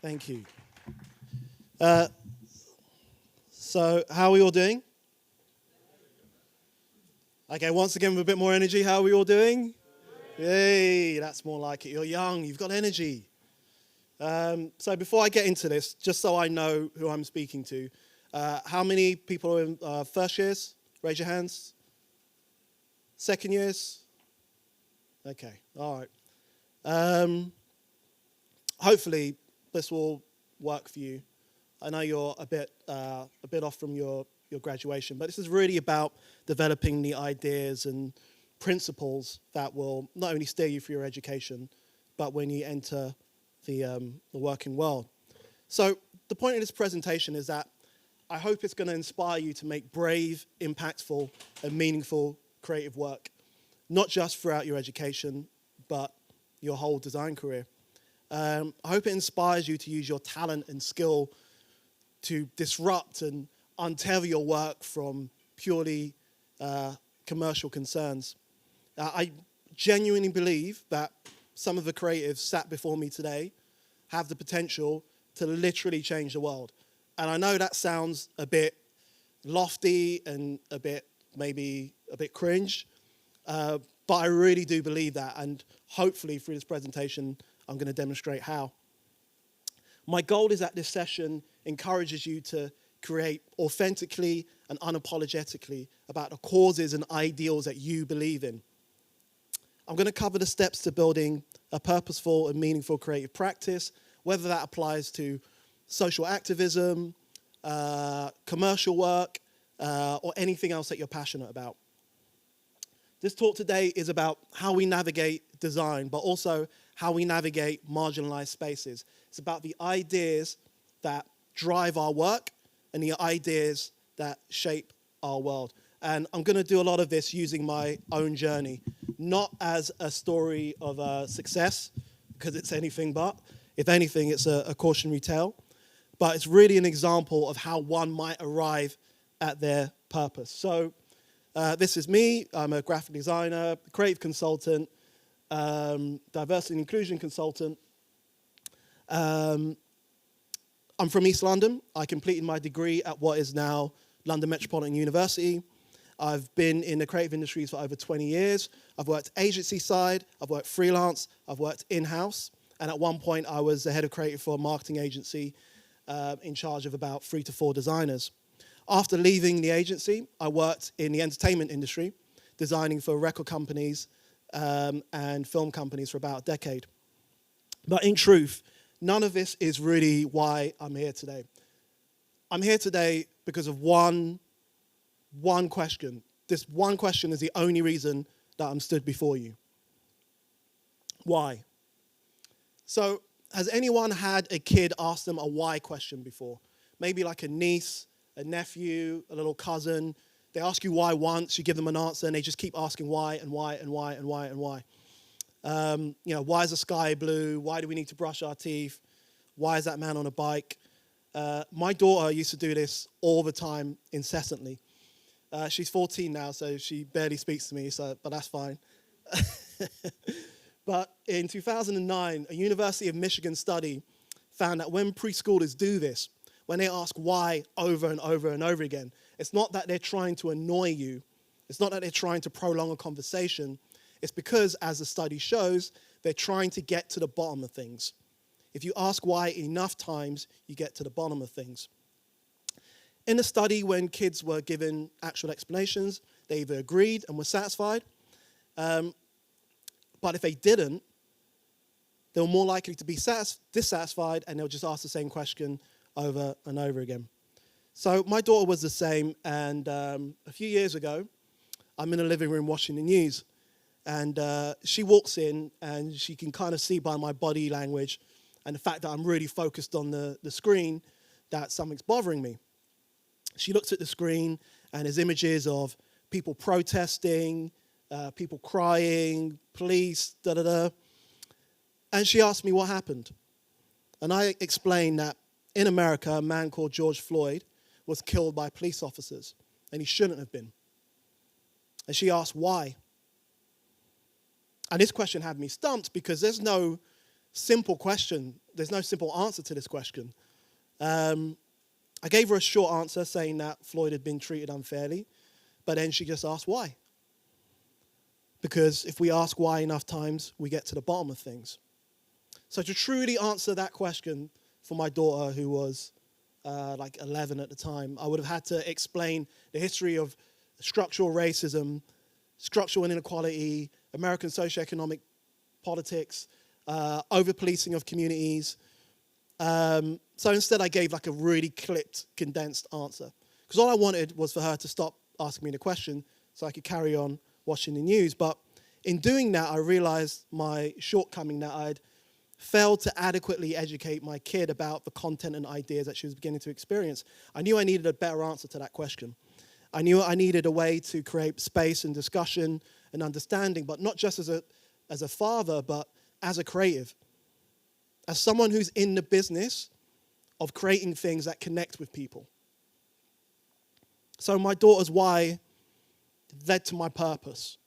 Thank you. So, how are we all doing? Okay, once again with a bit more energy, how are we all doing? Yay, that's more like it. You're young, you've got energy. So before I get into this, just so I know who I'm speaking to, how many people are in first years? Raise your hands. Second years? Okay, all right. Hopefully this will work for you. I know you're a bit off from your graduation, but this is really about developing the ideas and principles that will not only steer you through your education, but when you enter the working world. So the point of this presentation is that I hope it's going to inspire you to make brave, impactful, and meaningful creative work, not just throughout your education, but your whole design career. I hope it inspires you to use your talent and skill to disrupt and untether your work from purely commercial concerns. I genuinely believe that some of the creatives sat before me today have the potential to literally change the world. And I know that sounds a bit lofty and maybe a bit cringe, but I really do believe that. And hopefully through this presentation, I'm going to demonstrate how. My goal is that this session encourages you to create authentically and unapologetically about the causes and ideals that you believe in. I'm going to cover the steps to building a purposeful and meaningful creative practice, whether that applies to social activism, commercial work, or anything else that you're passionate about. This talk today is about how we navigate design, but also how we navigate marginalized spaces. It's about the ideas that drive our work and the ideas that shape our world. And I'm going to do a lot of this using my own journey, not as a story of success, because it's anything but. If anything, it's a cautionary tale. But it's really an example of how one might arrive at their purpose. So this is me. I'm a graphic designer, creative consultant, diversity and inclusion consultant. I'm from East London. I completed my degree at what is now London Metropolitan University. I've been in the creative industries for over 20 years. I've worked agency side, I've worked freelance, I've worked in-house, and at one point I was the head of creative for a marketing agency in charge of about 3 to 4 designers. After leaving the agency, I worked in the entertainment industry, designing for record companies and film companies for about a decade. But in truth, none of this is really why I'm here today. I'm here today because of one question. This one question is the only reason that I'm stood before you. Why? So, has anyone had a kid ask them a why question before? Maybe like a niece, a nephew, a little cousin. They ask you why once, you give them an answer, and they just keep asking why and why and why and why and why. Why is the sky blue? Why do we need to brush our teeth? Why is that man on a bike? My daughter used to do this all the time, incessantly. She's 14 now, so she barely speaks to me, but that's fine. But in 2009, a University of Michigan study found that when preschoolers do this, when they ask why over and over and over again, it's not that they're trying to annoy you. It's not that they're trying to prolong a conversation. It's because, as the study shows, they're trying to get to the bottom of things. If you ask why enough times, you get to the bottom of things. In the study, when kids were given actual explanations, they either agreed and were satisfied, but if they didn't, they were more likely to be dissatisfied, and they'll just ask the same question over and over again. So my daughter was the same, and a few years ago, I'm in the living room watching the news, and she walks in, and she can kind of see by my body language and the fact that I'm really focused on the screen that something's bothering me. She looks at the screen, and there's images of people protesting, people crying, police, da-da-da. And she asked me what happened. And I explained that in America, a man called George Floyd was killed by police officers, and he shouldn't have been. And she asked why. And this question had me stumped because there's no simple question. There's no simple answer to this question. I gave her a short answer saying that Floyd had been treated unfairly, but then she just asked why. Because if we ask why enough times, we get to the bottom of things. So to truly answer that question for my daughter, who was like 11 at the time, I would have had to explain the history of structural racism, structural inequality, American socioeconomic politics, over-policing of communities. So instead I gave like a really clipped, condensed answer. Because all I wanted was for her to stop asking me the question so I could carry on watching the news. But in doing that, I realized my shortcoming, that I'd failed to adequately educate my kid about the content and ideas that she was beginning to experience. I knew I needed a better answer to that question. I knew I needed a way to create space and discussion and understanding, but not just as a father, but as a creative. As someone who's in the business of creating things that connect with people. So my daughter's why led to my purpose.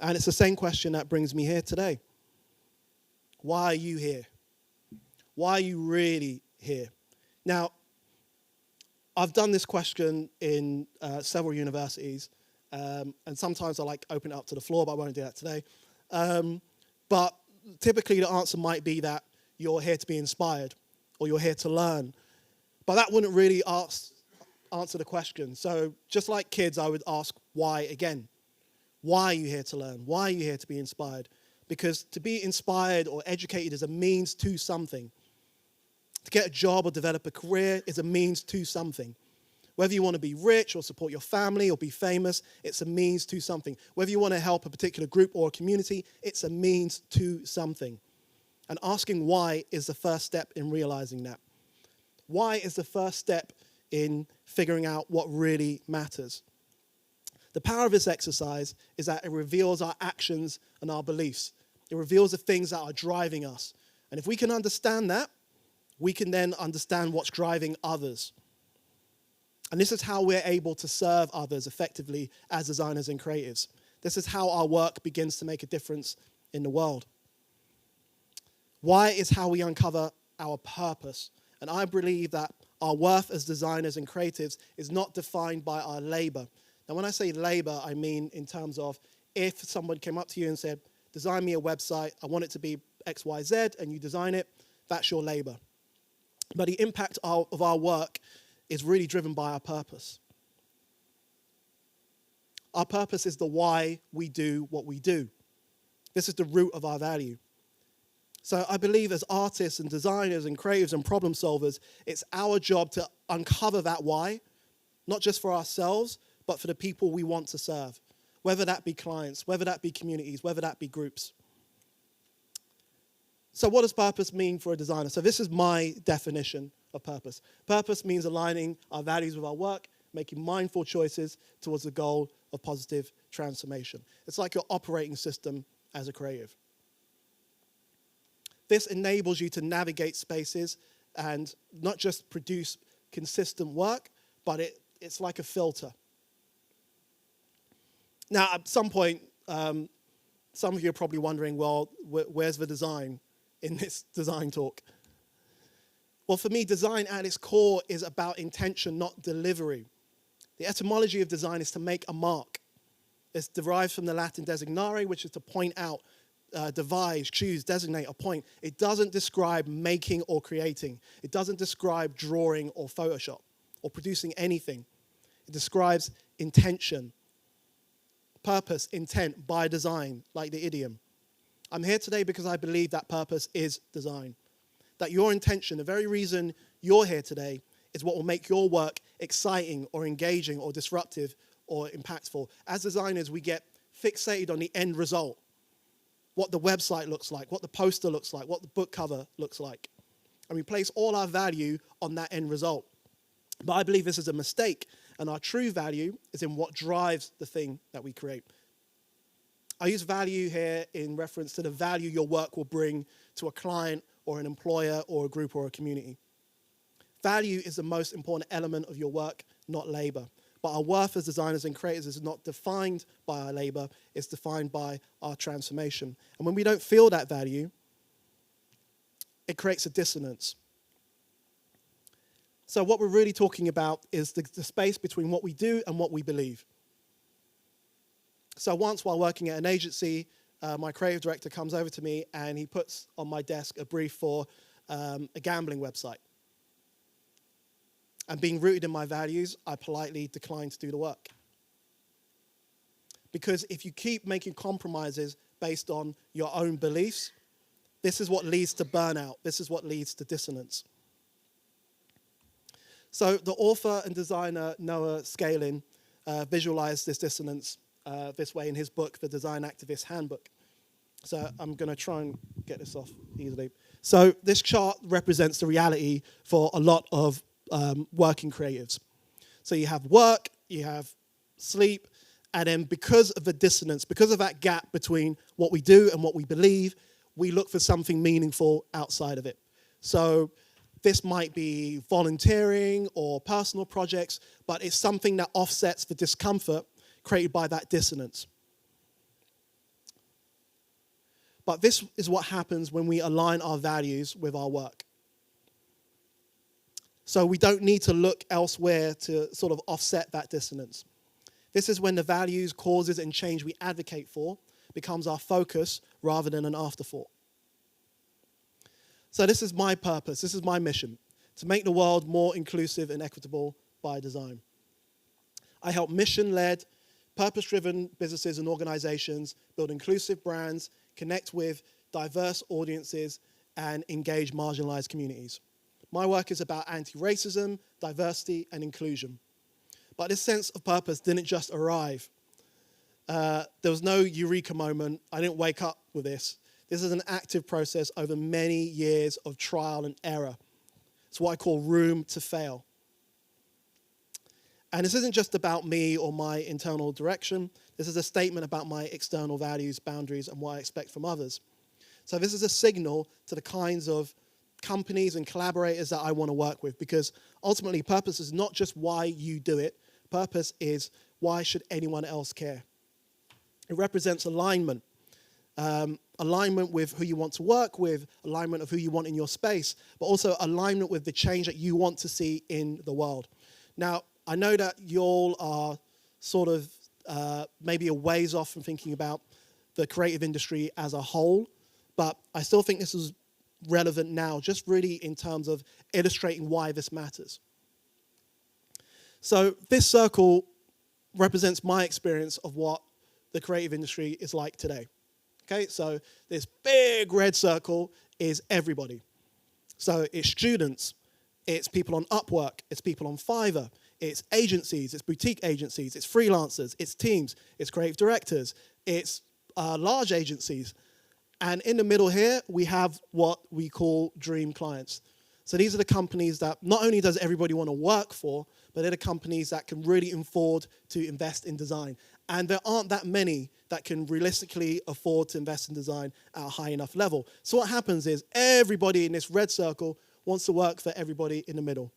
And it's the same question that brings me here today. Why are you here? Why are you really here? Now, I've done this question in several universities, and sometimes I like open it up to the floor, but I won't do that today. But typically the answer might be that you're here to be inspired, or you're here to learn. But that wouldn't really answer the question. So just like kids, I would ask why again. Why are you here to learn? Why are you here to be inspired? Because to be inspired or educated is a means to something. To get a job or develop a career is a means to something. Whether you want to be rich or support your family or be famous, it's a means to something. Whether you want to help a particular group or a community, it's a means to something. And asking why is the first step in realizing that. Why is the first step in figuring out what really matters. The power of this exercise is that it reveals our actions and our beliefs. It reveals the things that are driving us. And if we can understand that, we can then understand what's driving others. And this is how we're able to serve others effectively as designers and creatives. This is how our work begins to make a difference in the world. Why is how we uncover our purpose. And I believe that our worth as designers and creatives is not defined by our labor. Now, when I say labor, I mean in terms of if someone came up to you and said, design me a website, I want it to be X, Y, Z, and you design it, that's your labor. But the impact of our work is really driven by our purpose. Our purpose is the why we do what we do. This is the root of our value. So I believe as artists and designers and creatives and problem solvers, it's our job to uncover that why, not just for ourselves, but for the people we want to serve, whether that be clients, whether that be communities, whether that be groups. So what does purpose mean for a designer? So this is my definition of purpose. Purpose means aligning our values with our work, making mindful choices towards the goal of positive transformation. It's like your operating system as a creative. This enables you to navigate spaces and not just produce consistent work, but it's like a filter. Now, at some point, some of you are probably wondering, well, where's the design in this design talk? Well, for me, design at its core is about intention, not delivery. The etymology of design is to make a mark. It's derived from the Latin designare, which is to point out, devise, choose, designate, a point. It doesn't describe making or creating. It doesn't describe drawing or Photoshop or producing anything. It describes intention, purpose, intent, by design, like the idiom. I'm here today because I believe that purpose is design. That your intention, the very reason you're here today, is what will make your work exciting or engaging or disruptive or impactful. As designers, we get fixated on the end result. What the website looks like, what the poster looks like, what the book cover looks like. And we place all our value on that end result. But I believe this is a mistake, and our true value is in what drives the thing that we create. I use value here in reference to the value your work will bring to a client or an employer or a group or a community. Value is the most important element of your work, not labor. But our worth as designers and creators is not defined by our labor, it's defined by our transformation. And when we don't feel that value, it creates a dissonance. So what we're really talking about is the space between what we do and what we believe. So once while working at an agency, my creative director comes over to me and he puts on my desk a brief for a gambling website. And being rooted in my values, I politely declined to do the work. Because if you keep making compromises based on your own beliefs, this is what leads to burnout. This is what leads to dissonance. So the author and designer Noah Scalin visualized this dissonance this way in his book, The Design Activist Handbook. So I'm going to try and get this off easily. So this chart represents the reality for a lot of working creatives. So you have work, you have sleep, and then because of the dissonance, because of that gap between what we do and what we believe, we look for something meaningful outside of it. So this might be volunteering or personal projects, but it's something that offsets the discomfort created by that dissonance. But this is what happens when we align our values with our work. So we don't need to look elsewhere to sort of offset that dissonance. This is when the values, causes, and change we advocate for becomes our focus rather than an afterthought. So this is my purpose, this is my mission, to make the world more inclusive and equitable by design. I help mission-led, purpose-driven businesses and organizations build inclusive brands, connect with diverse audiences, and engage marginalized communities. My work is about anti-racism, diversity, and inclusion. But this sense of purpose didn't just arrive. There was no eureka moment. I didn't wake up with this. This is an active process over many years of trial and error. It's what I call room to fail. And this isn't just about me or my internal direction. This is a statement about my external values, boundaries, and what I expect from others. So this is a signal to the kinds of companies and collaborators that I want to work with, because ultimately purpose is not just why you do it. Purpose is why should anyone else care? It represents alignment. Alignment with who you want to work with, alignment of who you want in your space, but also alignment with the change that you want to see in the world. Now, I know that you all are sort of maybe a ways off from thinking about the creative industry as a whole, but I still think this is relevant now, just really in terms of illustrating why this matters. So this circle represents my experience of what the creative industry is like today. Okay, so this big red circle is everybody. So it's students, it's people on Upwork, it's people on Fiverr, it's agencies, it's boutique agencies, it's freelancers, it's teams, it's creative directors, it's large agencies. And in the middle here, we have what we call dream clients. So these are the companies that not only does everybody want to work for, but they're the companies that can really afford to invest in design. And there aren't that many that can realistically afford to invest in design at a high enough level. So what happens is everybody in this red circle wants to work for everybody in the middle.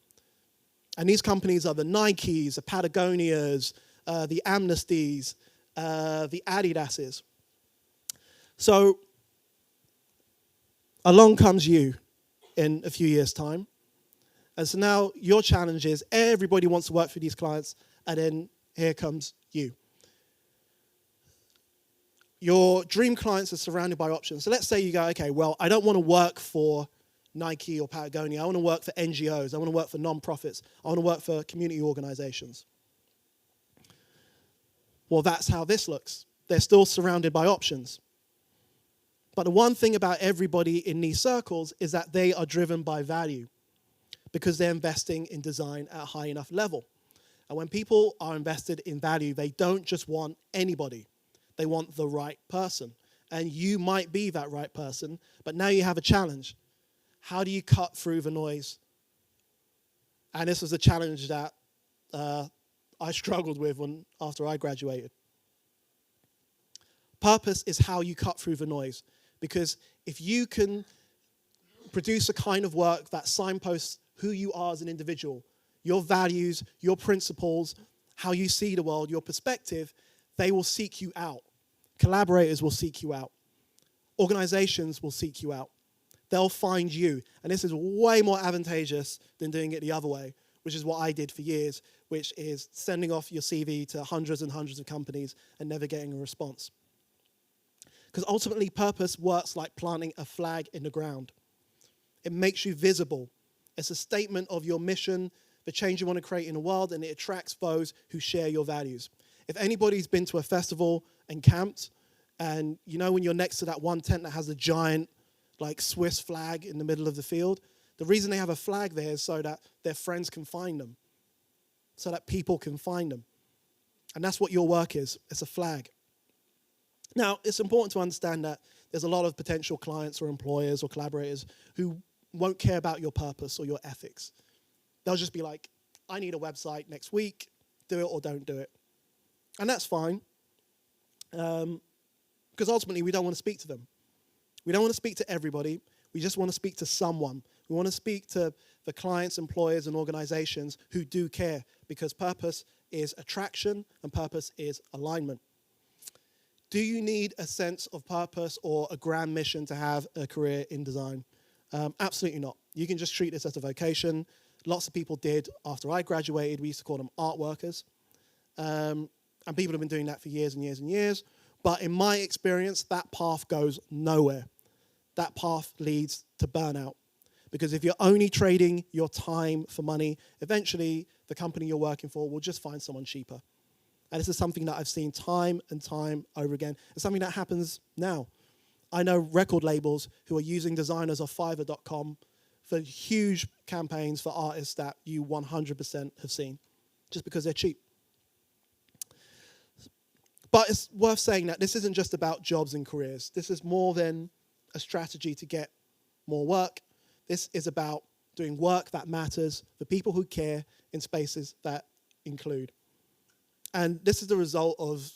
And these companies are the Nikes, the Patagonias, the Amnesties, the Adidases. So along comes you in a few years' time. And so now your challenge is everybody wants to work for these clients, and then here comes you. Your dream clients are surrounded by options. So let's say you go, okay, well, I don't want to work for Nike or Patagonia. I want to work for NGOs. I want to work for non-profits. I want to work for community organizations. Well, that's how this looks. They're still surrounded by options. But the one thing about everybody in these circles is that they are driven by value because they're investing in design at a high enough level. And when people are invested in value, they don't just want anybody. They want the right person. And you might be that right person, but now you have a challenge. How do you cut through the noise? And this was a challenge that I struggled with after I graduated. Purpose is how you cut through the noise. Because if you can produce a kind of work that signposts who you are as an individual, your values, your principles, how you see the world, your perspective, they will seek you out. Collaborators will seek you out. Organizations will seek you out. they'll find you. And this is way more advantageous than doing it the other way, which is what I did for years, which is sending off your CV to hundreds and hundreds of companies and never getting a response. Because ultimately, purpose works like planting a flag in the ground. It makes you visible. It's a statement of your mission, the change you want to create in the world, and it attracts those who share your values. If anybody's been to a festival and camped, and you know when you're next to that one tent that has a giant, like, Swiss flag in the middle of the field, the reason they have a flag there is so that their friends can find them, so that people can find them. And that's what your work is. It's a flag. Now, it's important to understand that there's a lot of potential clients or employers or collaborators who won't care about your purpose or your ethics. They'll just be like, I need a website next week, do it or don't do it. And that's fine, because ultimately we don't want to speak to them. We don't want to speak to everybody. We just want to speak to someone. We want to speak to the clients, employers, and organizations who do care, because purpose is attraction and purpose is alignment. Do you need a sense of purpose or a grand mission to have a career in design? Absolutely not. You can just treat this as a vocation. Lots of people did after I graduated. We used to call them art workers. And people have been doing that for years and years and years. But in my experience, that path goes nowhere. That path leads to burnout. Because if you're only trading your time for money, eventually the company you're working for will just find someone cheaper. And this is something that I've seen time and time over again. It's something that happens now. I know record labels who are using designers off Fiverr.com for huge campaigns for artists that you 100% have seen, just because they're cheap. But it's worth saying that this isn't just about jobs and careers. This is more than a strategy to get more work. This is about doing work that matters for people who care in spaces that include. And this is the result of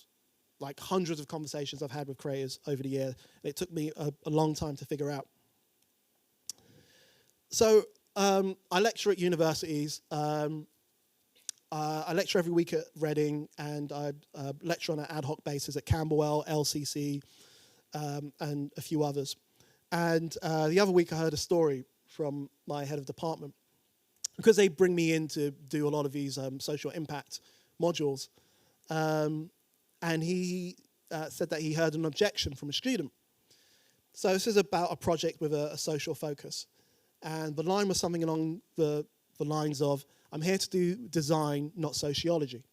like hundreds of conversations I've had with creators over the year. It took me a long time to figure out. So I lecture at universities. I lecture every week at Reading, and I lecture on an ad hoc basis at Camberwell, LCC, and a few others. And the other week I heard a story from my head of department, because they bring me in to do a lot of these social impact modules. And he said that he heard an objection from a student. So this is about a project with a social focus. And the line was something along the lines of, I'm here to do design, not sociology.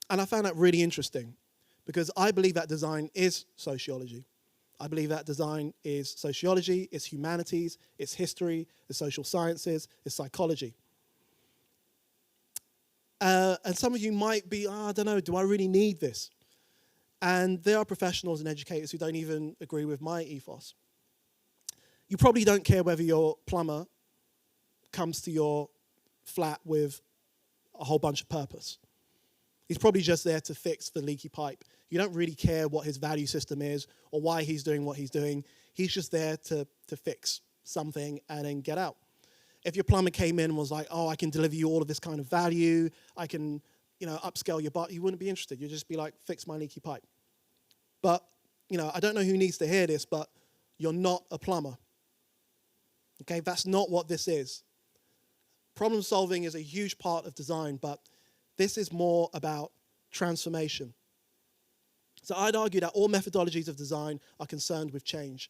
And I found that really interesting, because I believe that design is sociology. I believe that design is sociology, it's humanities, it's history, it's social sciences, it's psychology. And some of you might be, I don't know, do I really need this? And there are professionals and educators who don't even agree with my ethos. You probably don't care whether your plumber comes to your flat with a whole bunch of purpose. He's probably just there to fix the leaky pipe. You don't really care what his value system is or why he's doing what he's doing. He's just there to fix something and then get out. If your plumber came in and was like, oh, I can deliver you all of this kind of value, I can, upscale your butt, you wouldn't be interested. You'd just be like, fix my leaky pipe. But, I don't know who needs to hear this, but you're not a plumber. Okay, that's not what this is. Problem solving is a huge part of design, but this is more about transformation. So I'd argue that all methodologies of design are concerned with change.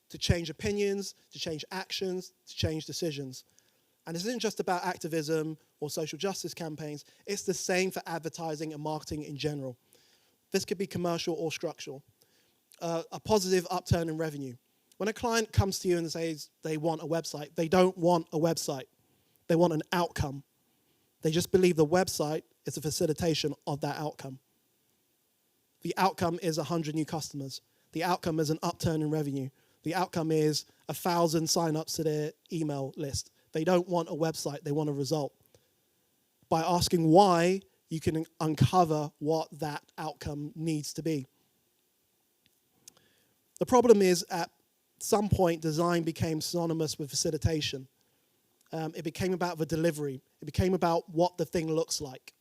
To change opinions, to change actions, to change decisions. And this isn't just about activism or social justice campaigns. It's the same for advertising and marketing in general. This could be commercial or structural. A positive upturn in revenue. When a client comes to you and says they want a website, they don't want a website. They want an outcome. They just believe the website is a facilitation of that outcome. The outcome is 100 new customers. The outcome is an upturn in revenue. The outcome is 1,000 sign-ups to their email list. They don't want a website, they want a result. By asking why, you can uncover what that outcome needs to be. The problem is, at some point, design became synonymous with facilitation. It became about the delivery. It became about what the thing looks like,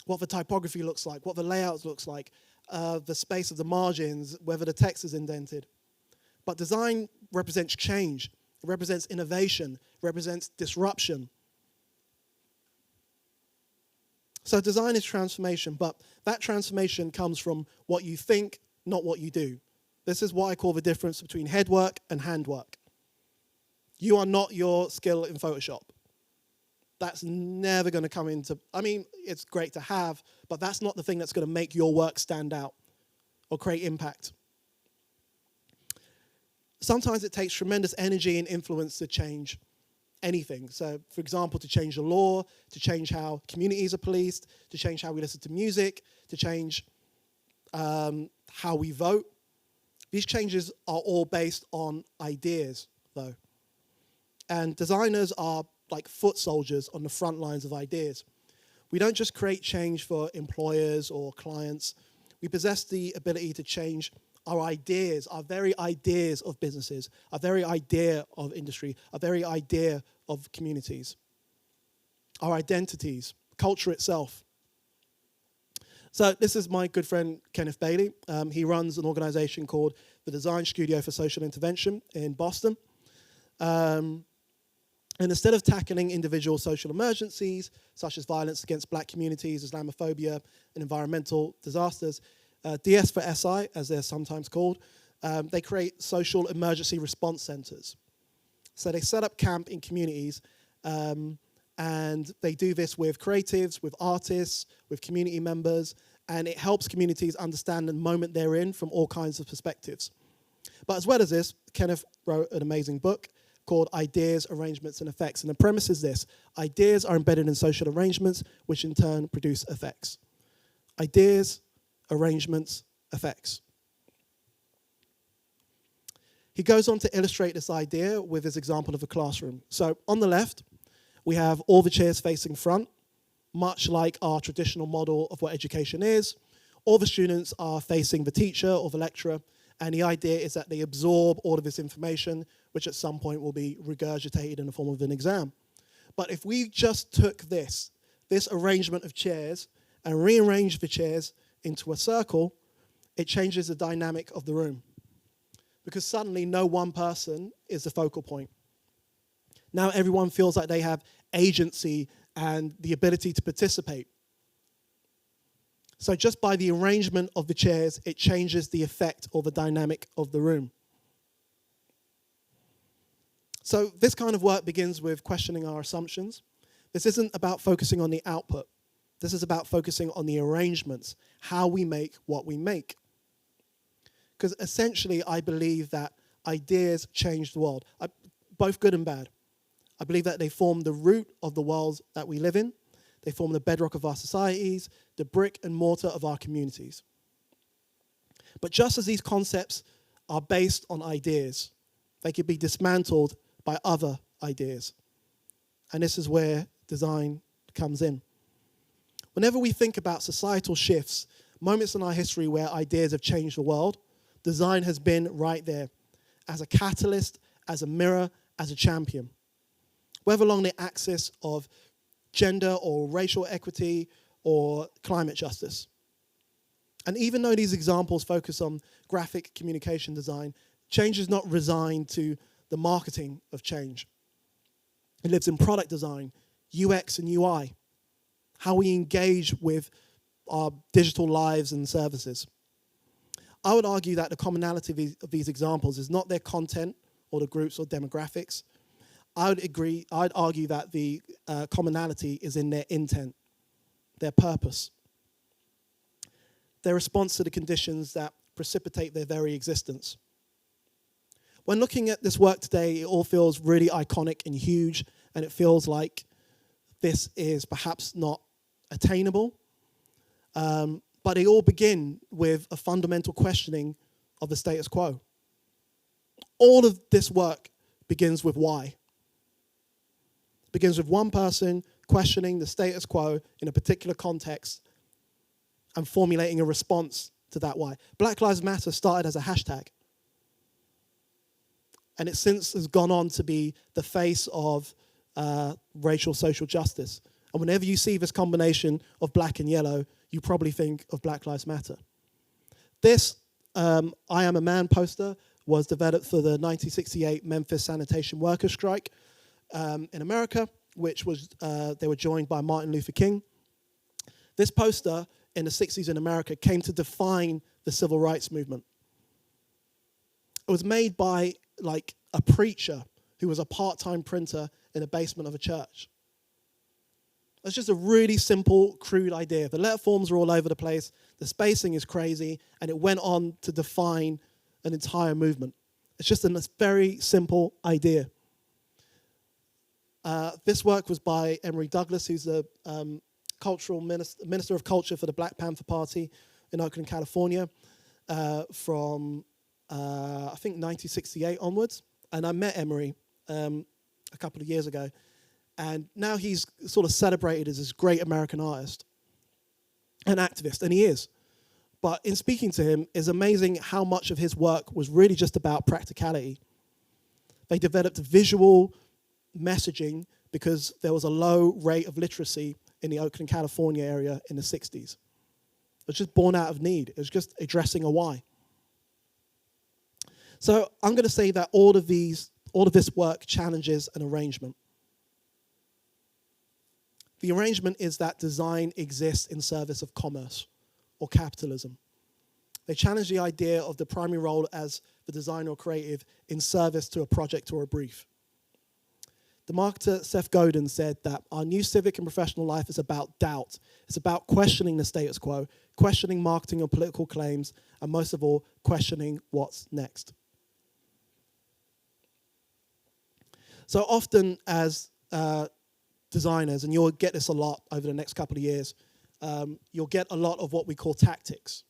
what the typography looks like, what the layout looks like. the space of the margins, whether the text is indented. But design represents change. It represents innovation. It represents disruption. So design is transformation, but that transformation comes from what you think, not what you do. This is what I call the difference between head work and hand work. You are not your skill in Photoshop. That's never going to come into, I mean, it's great to have, but that's not the thing that's going to make your work stand out or create impact. Sometimes it takes tremendous energy and influence to change anything. So, for example, to change the law, to change how communities are policed, to change how we listen to music, to change how we vote. These changes are all based on ideas, though. And designers are like foot soldiers on the front lines of ideas. We don't just create change for employers or clients. We possess the ability to change our ideas, our very ideas of businesses, our very idea of industry, our very idea of communities, our identities, culture itself. So this is my good friend, Kenneth Bailey. He runs an organization called the Design Studio for Social Intervention in Boston. And instead of tackling individual social emergencies, such as violence against black communities, Islamophobia, and environmental disasters, DS for SI, as they're sometimes called, they create social emergency response centers. So they set up camp in communities, and they do this with creatives, with artists, with community members, and it helps communities understand the moment they're in from all kinds of perspectives. But as well as this, Kenneth wrote an amazing book called Ideas, Arrangements, and Effects. And the premise is this: ideas are embedded in social arrangements, which in turn produce effects. Ideas, arrangements, effects. He goes on to illustrate this idea with his example of a classroom. So on the left, we have all the chairs facing front, much like our traditional model of what education is. All the students are facing the teacher or the lecturer, and the idea is that they absorb all of this information, which at some point will be regurgitated in the form of an exam. But if we just took this arrangement of chairs and rearranged the chairs into a circle, it changes the dynamic of the room. Because suddenly no one person is the focal point. Now everyone feels like they have agency and the ability to participate. So just by the arrangement of the chairs, it changes the effect or the dynamic of the room. So this kind of work begins with questioning our assumptions. This isn't about focusing on the output. This is about focusing on the arrangements, how we make what we make. Because essentially, I believe that ideas change the world, both good and bad. I believe that they form the root of the world that we live in. They form the bedrock of our societies, the brick and mortar of our communities. But just as these concepts are based on ideas, they could be dismantled by other ideas. And this is where design comes in. Whenever we think about societal shifts, moments in our history where ideas have changed the world, design has been right there as a catalyst, as a mirror, as a champion. Whether along the axis of gender or racial equity or climate justice. And even though these examples focus on graphic communication design, change is not resigned to the marketing of change. It lives in product design, UX and UI, how we engage with our digital lives and services. I would argue that the commonality of these examples is not their content or the groups or demographics. I'd argue that the commonality is in their intent, their purpose, their response to the conditions that precipitate their very existence. When looking at this work today, it all feels really iconic and huge, and it feels like this is perhaps not attainable. But they all begin with a fundamental questioning of the status quo. All of this work begins with why. It begins with one person questioning the status quo in a particular context and formulating a response to that why. Black Lives Matter started as a hashtag. And it since has gone on to be the face of racial social justice. And whenever you see this combination of black and yellow, you probably think of Black Lives Matter. This I Am a Man poster was developed for the 1968 Memphis sanitation workers strike in America, which was they were joined by Martin Luther King. This poster in the 60s in America came to define the civil rights movement. It was made by like a preacher who was a part-time printer in the basement of a church. It's just a really simple, crude idea. The letter forms are all over the place, the spacing is crazy, and it went on to define an entire movement. It's just a very simple idea. This work was by Emory Douglas, who's the cultural minister of culture for the Black Panther Party in Oakland, California, from I think 1968 onwards. And I met Emory a couple of years ago, and now he's sort of celebrated as this great American artist and activist, and he is. But in speaking to him, it's amazing how much of his work was really just about practicality. They developed visual messaging because there was a low rate of literacy in the Oakland, California area in the 60s. It was just born out of need. It was just addressing a why. So I'm going to say that all of this work challenges an arrangement. The arrangement is that design exists in service of commerce or capitalism. They challenge the idea of the primary role as the designer or creative in service to a project or a brief. The marketer Seth Godin said that our new civic and professional life is about doubt. It's about questioning the status quo, questioning marketing and political claims, and most of all, questioning what's next. So often as designers, and you'll get this a lot over the next couple of years, you'll get a lot of what we call tactics.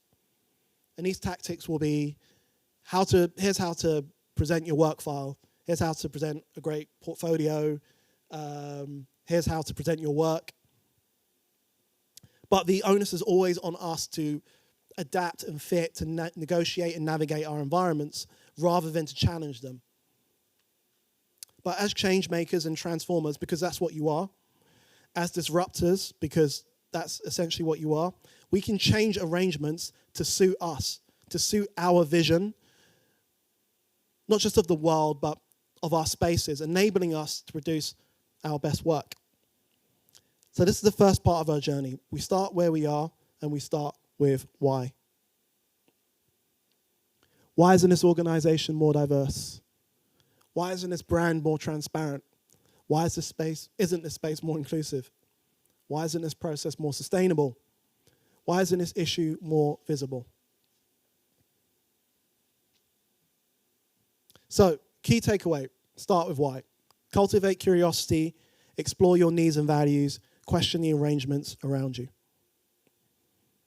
And these tactics will be here's how to present your work file, here's how to present a great portfolio, here's how to present your work. But the onus is always on us to adapt and fit, to negotiate and navigate our environments rather than to challenge them. But as change makers and transformers, because that's what you are, as disruptors, because that's essentially what you are, we can change arrangements to suit us, to suit our vision, not just of the world, but of our spaces, enabling us to produce our best work. So this is the first part of our journey. We start where we are, and we start with why. Why isn't this organization more diverse? Why isn't this brand more transparent? Why isn't this space more inclusive? Why isn't this process more sustainable? Why isn't this issue more visible? So, key takeaway, start with why. Cultivate curiosity, explore your needs and values, question the arrangements around you.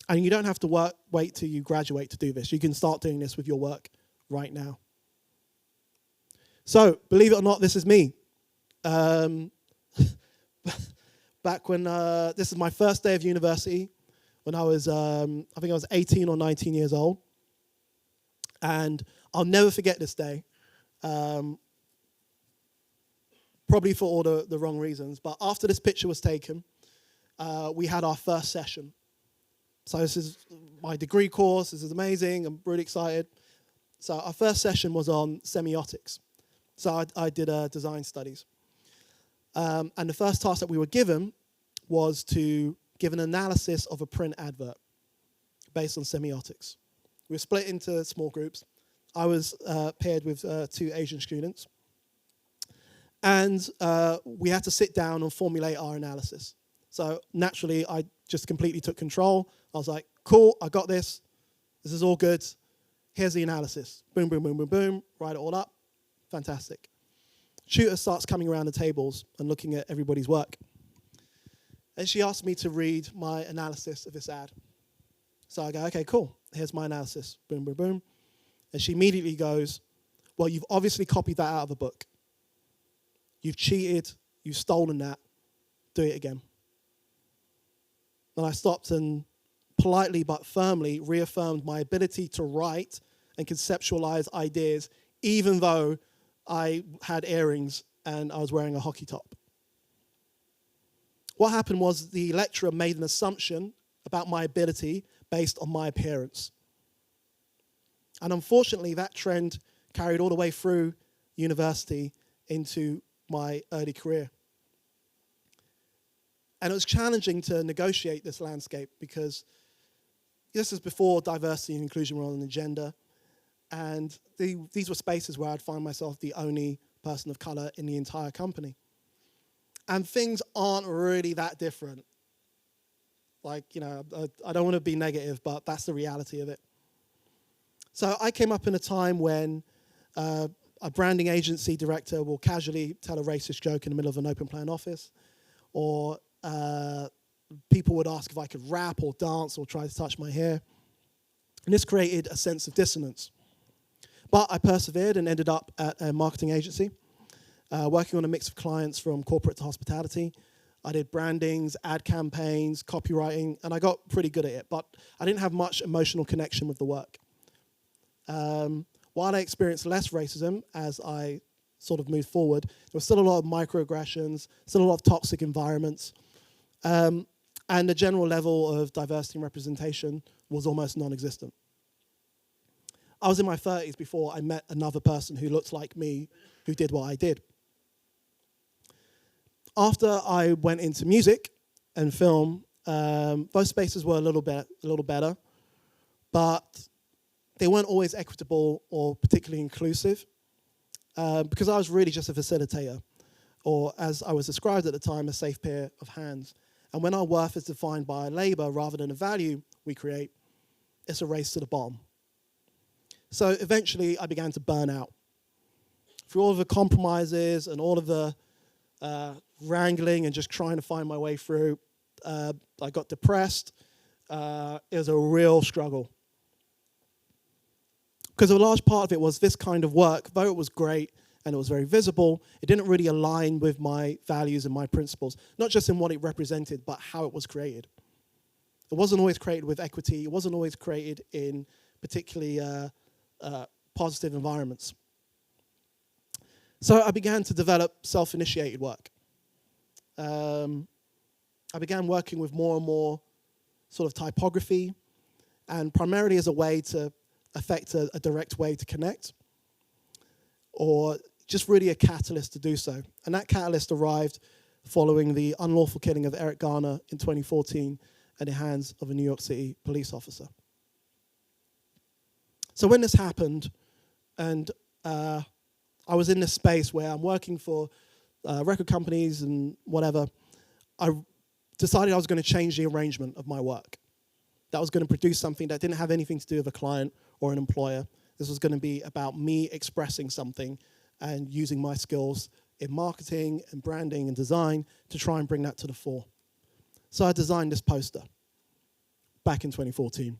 And you don't have to wait till you graduate to do this. You can start doing this with your work right now. So, believe it or not, this is me. Back when, this is my first day of university, when I was, I think I was 18 or 19 years old. And I'll never forget this day. Probably for all the wrong reasons. But after this picture was taken, we had our first session. So this is my degree course. This is amazing. I'm really excited. So our first session was on semiotics. So I did design studies. And the first task that we were given was to give an analysis of a print advert based on semiotics. We were split into small groups. I was paired with 2 Asian students. And we had to sit down and formulate our analysis. So naturally, I just completely took control. I was like, cool, I got this. This is all good. Here's the analysis. Boom, boom, boom, boom, boom. Write it all up. Fantastic. Tutor starts coming around the tables and looking at everybody's work. And she asked me to read my analysis of this ad. So I go, okay, cool. Here's my analysis. Boom, boom, boom. And she immediately goes, well, you've obviously copied that out of a book. You've cheated. You've stolen that. Do it again. And I stopped and politely but firmly reaffirmed my ability to write and conceptualize ideas, even though I had earrings and I was wearing a hockey top. What happened was the lecturer made an assumption about my ability based on my appearance. And unfortunately, that trend carried all the way through university into my early career. And it was challenging to negotiate this landscape because this is before diversity and inclusion were on the agenda. And these were spaces where I'd find myself the only person of color in the entire company. And things aren't really that different. Like, you know, I don't want to be negative, but that's the reality of it. So I came up in a time when a branding agency director will casually tell a racist joke in the middle of an open plan office, or people would ask if I could rap or dance or try to touch my hair. And this created a sense of dissonance. But I persevered and ended up at a marketing agency, working on a mix of clients from corporate to hospitality. I did brandings, ad campaigns, copywriting, and I got pretty good at it, but I didn't have much emotional connection with the work. While I experienced less racism as I sort of moved forward, there was still a lot of microaggressions, still a lot of toxic environments, and the general level of diversity and representation was almost non-existent. I was in my 30s before I met another person who looked like me, who did what I did. After I went into music and film, those spaces were a little better, but they weren't always equitable or particularly inclusive, because I was really just a facilitator, or as I was described at the time, a safe pair of hands. And when our worth is defined by labor rather than the value we create, it's a race to the bottom. So eventually I began to burn out. Through all of the compromises and all of the wrangling and just trying to find my way through, I got depressed. It was a real struggle. Because a large part of it was this kind of work, though it was great and it was very visible, it didn't really align with my values and my principles, not just in what it represented, but how it was created. It wasn't always created with equity. It wasn't always created in particularly positive environments. So I began to develop self-initiated work. I began working with more and more sort of typography, and primarily as a way to affect a direct way to connect, or just really a catalyst to do so. And that catalyst arrived following the unlawful killing of Eric Garner in 2014 at the hands of a New York City police officer. So when this happened, and I was in this space where I'm working for record companies and whatever, I decided I was going to change the arrangement of my work. That was going to produce something that didn't have anything to do with a client or an employer. This was going to be about me expressing something and using my skills in marketing and branding and design to try and bring that to the fore. So I designed this poster back in 2014.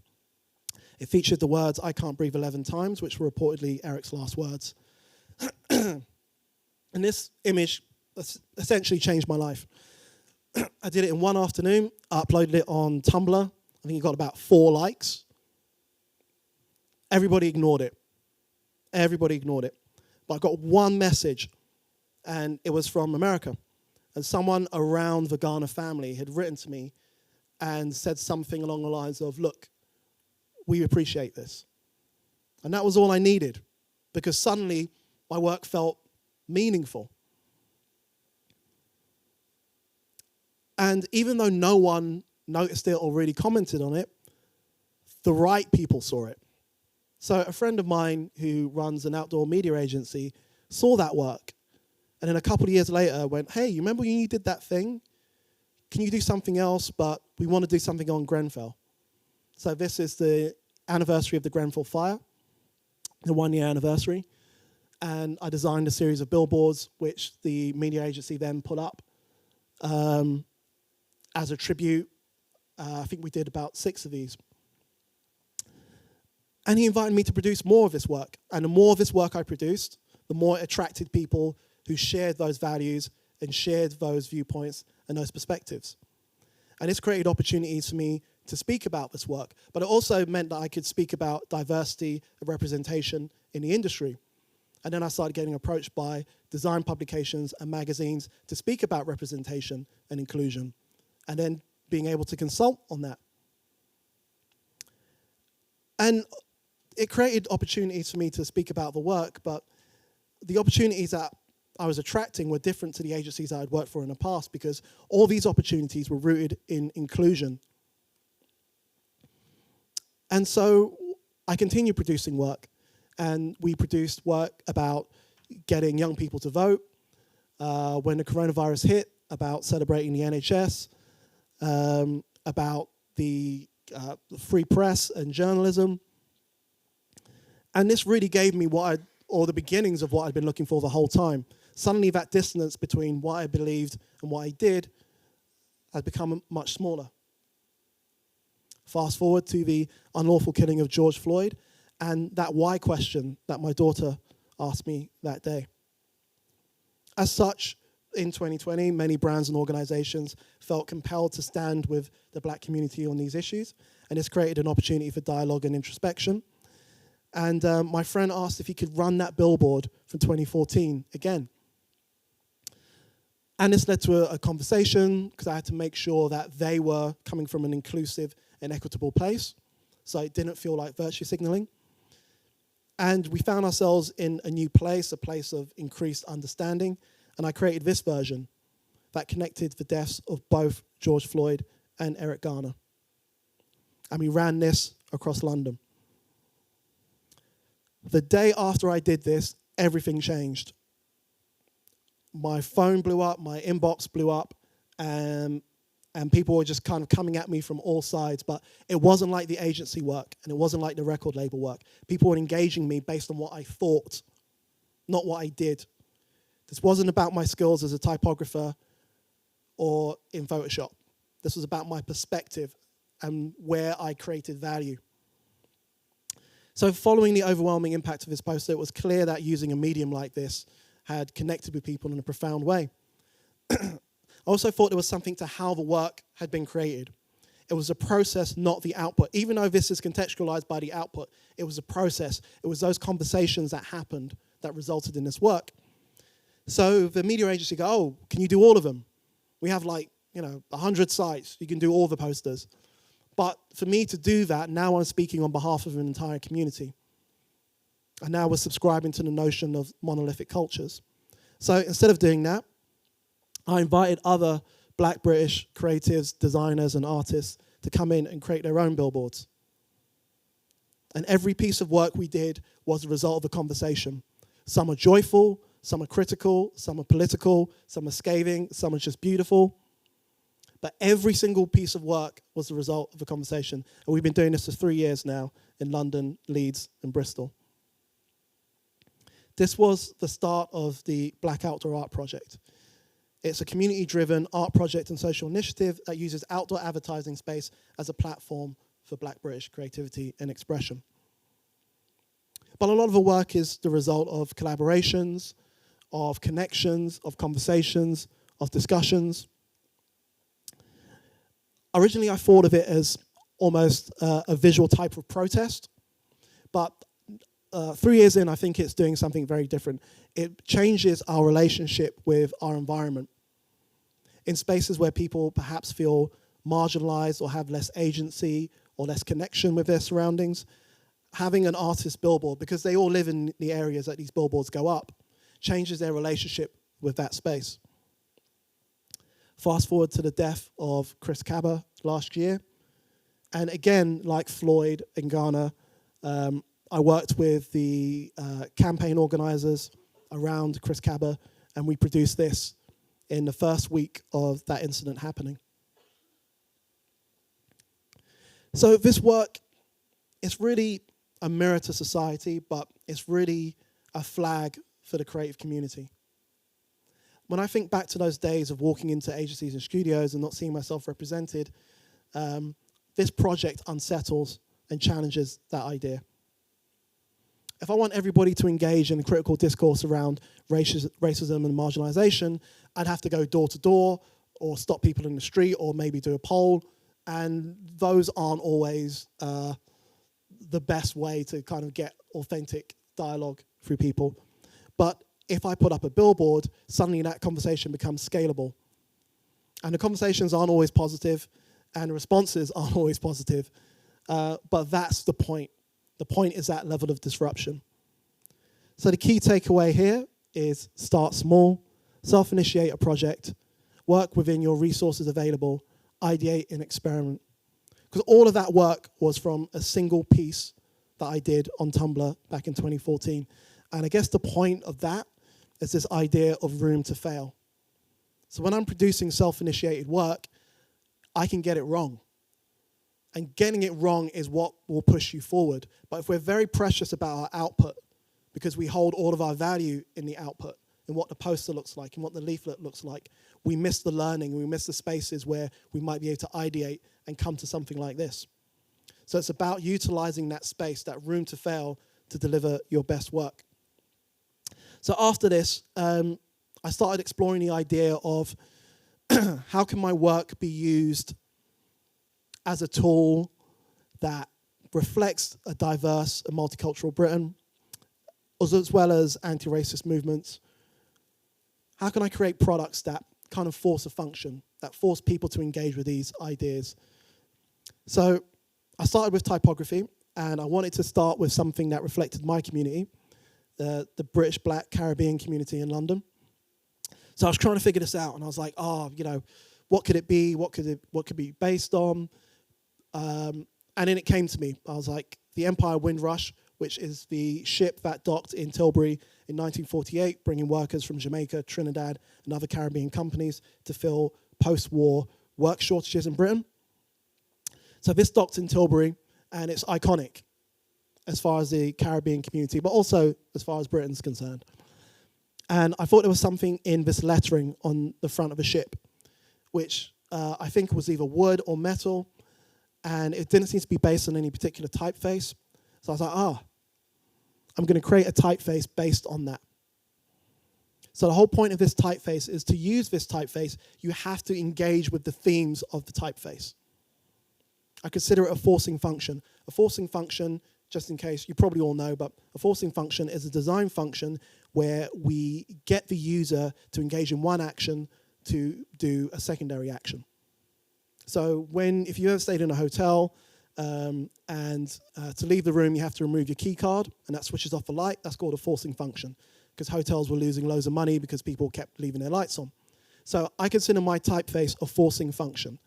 It featured the words, "I can't breathe 11 times," which were reportedly Eric's last words. And this image essentially changed my life. I did it in one afternoon. I uploaded it on Tumblr. I think it got about 4 likes. Everybody ignored it. Everybody ignored it. But I got one message, and it was from America. And someone around the Garner family had written to me and said something along the lines of, "Look, we appreciate this." And that was all I needed, because suddenly my work felt meaningful. And even though no one noticed it or really commented on it, the right people saw it. So a friend of mine who runs an outdoor media agency saw that work, and then a couple of years later went, "Hey, you remember when you did that thing? Can you do something else, but we want to do something on Grenfell?" So this is the anniversary of the Grenfell fire, the 1-year anniversary. And I designed a series of billboards, which the media agency then put up as a tribute. I think we did about 6 of these. And he invited me to produce more of this work. And the more of this work I produced, the more it attracted people who shared those values and shared those viewpoints and those perspectives. And this created opportunities for me to speak about this work. But it also meant that I could speak about diversity and representation in the industry. And then I started getting approached by design publications and magazines to speak about representation and inclusion, and then being able to consult on that. And it created opportunities for me to speak about the work, but the opportunities that I was attracting were different to the agencies I had worked for in the past, because all these opportunities were rooted in inclusion. And so I continued producing work, and we produced work about getting young people to vote, when the coronavirus hit, about celebrating the NHS, about the free press and journalism. And this really gave me or the beginnings of what I'd been looking for the whole time. Suddenly that distance between what I believed and what I did had become much smaller. Fast forward to the unlawful killing of George Floyd and that why question that my daughter asked me that day. As such, in 2020, many brands and organizations felt compelled to stand with the black community on these issues, and this created an opportunity for dialogue and introspection. And my friend asked if he could run that billboard from 2014 again. And this led to a conversation, because I had to make sure that they were coming from an inclusive and equitable place, so it didn't feel like virtue signaling. And we found ourselves in a new place, a place of increased understanding, and I created this version that connected the deaths of both George Floyd and Eric Garner. And we ran this across London. The day after I did this, everything changed. My phone blew up, my inbox blew up, and people were just kind of coming at me from all sides. But it wasn't like the agency work, and it wasn't like the record label work. People were engaging me based on what I thought, not what I did. This wasn't about my skills as a typographer or in Photoshop. This was about my perspective and where I created value. So following the overwhelming impact of this poster, it was clear that using a medium like this had connected with people in a profound way. I also thought there was something to how the work had been created. It was a process, not the output. Even though this is contextualized by the output, it was a process. It was those conversations that happened that resulted in this work. So the media agency go, oh, can you do all of them? We have 100 sites. You can do all the posters. But for me to do that, now I'm speaking on behalf of an entire community. And now we're subscribing to the notion of monolithic cultures. So instead of doing that, I invited other black British creatives, designers, and artists to come in and create their own billboards. And every piece of work we did was a result of a conversation. Some are joyful, some are critical, some are political, some are scathing, some are just beautiful. But every single piece of work was the result of a conversation. And we've been doing this for 3 years now in London, Leeds, and Bristol. This was the start of the Black Outdoor Art Project. It's a community-driven art project and social initiative that uses outdoor advertising space as a platform for black British creativity and expression. But a lot of the work is the result of collaborations, of connections, of conversations, of discussions. Originally, I thought of it as almost a visual type of protest, but 3 years in, I think it's doing something very different. It changes our relationship with our environment. In spaces where people perhaps feel marginalized or have less agency or less connection with their surroundings, having an artist billboard, because they all live in the areas that these billboards go up, changes their relationship with that space. Fast forward to the death of Chris Cabba last year. And again, like Floyd and Garner, I worked with the campaign organizers around Chris Cabba, and we produced this in the first week of that incident happening. So this work is really a mirror to society, but it's really a flag for the creative community. When I think back to those days of walking into agencies and studios and not seeing myself represented, this project unsettles and challenges that idea. If I want everybody to engage in a critical discourse around racism and marginalization, I'd have to go door to door or stop people in the street or maybe do a poll. And those aren't always the best way to kind of get authentic dialogue through people. But if I put up a billboard, suddenly that conversation becomes scalable. And the conversations aren't always positive, and the responses aren't always positive. But that's the point. The point is that level of disruption. So the key takeaway here is start small, self-initiate a project, work within your resources available, ideate and experiment. Because all of that work was from a single piece that I did on Tumblr back in 2014. And I guess the point of that is this idea of room to fail. So when I'm producing self-initiated work, I can get it wrong. And getting it wrong is what will push you forward. But if we're very precious about our output, because we hold all of our value in the output, in what the poster looks like, in what the leaflet looks like, we miss the learning, we miss the spaces where we might be able to ideate and come to something like this. So it's about utilizing that space, that room to fail, to deliver your best work. So after this, I started exploring the idea of how can my work be used as a tool that reflects a diverse and multicultural Britain, as well as anti-racist movements. How can I create products that kind of force a function, that force people to engage with these ideas? So I started with typography, and I wanted to start with something that reflected my community, the British Black Caribbean community in London. So I was trying to figure this out, and I was like, what could it be? What could it be based on? And then it came to me. I was like, the Empire Windrush, which is the ship that docked in Tilbury in 1948, bringing workers from Jamaica, Trinidad, and other Caribbean companies to fill post-war work shortages in Britain. So this docked in Tilbury, and it's iconic as far as the Caribbean community, but also as far as Britain's concerned. And I thought there was something in this lettering on the front of the ship, which I think was either wood or metal, and it didn't seem to be based on any particular typeface. So I was like, I'm going to create a typeface based on that. So the whole point of this typeface is to use this typeface, you have to engage with the themes of the typeface. I consider it a forcing function. A forcing function, just in case, you probably all know, but a forcing function is a design function where we get the user to engage in one action to do a secondary action. So if you ever stayed in a hotel, to leave the room, you have to remove your key card, and that switches off the light. That's called a forcing function, because hotels were losing loads of money because people kept leaving their lights on. So I consider my typeface a forcing function.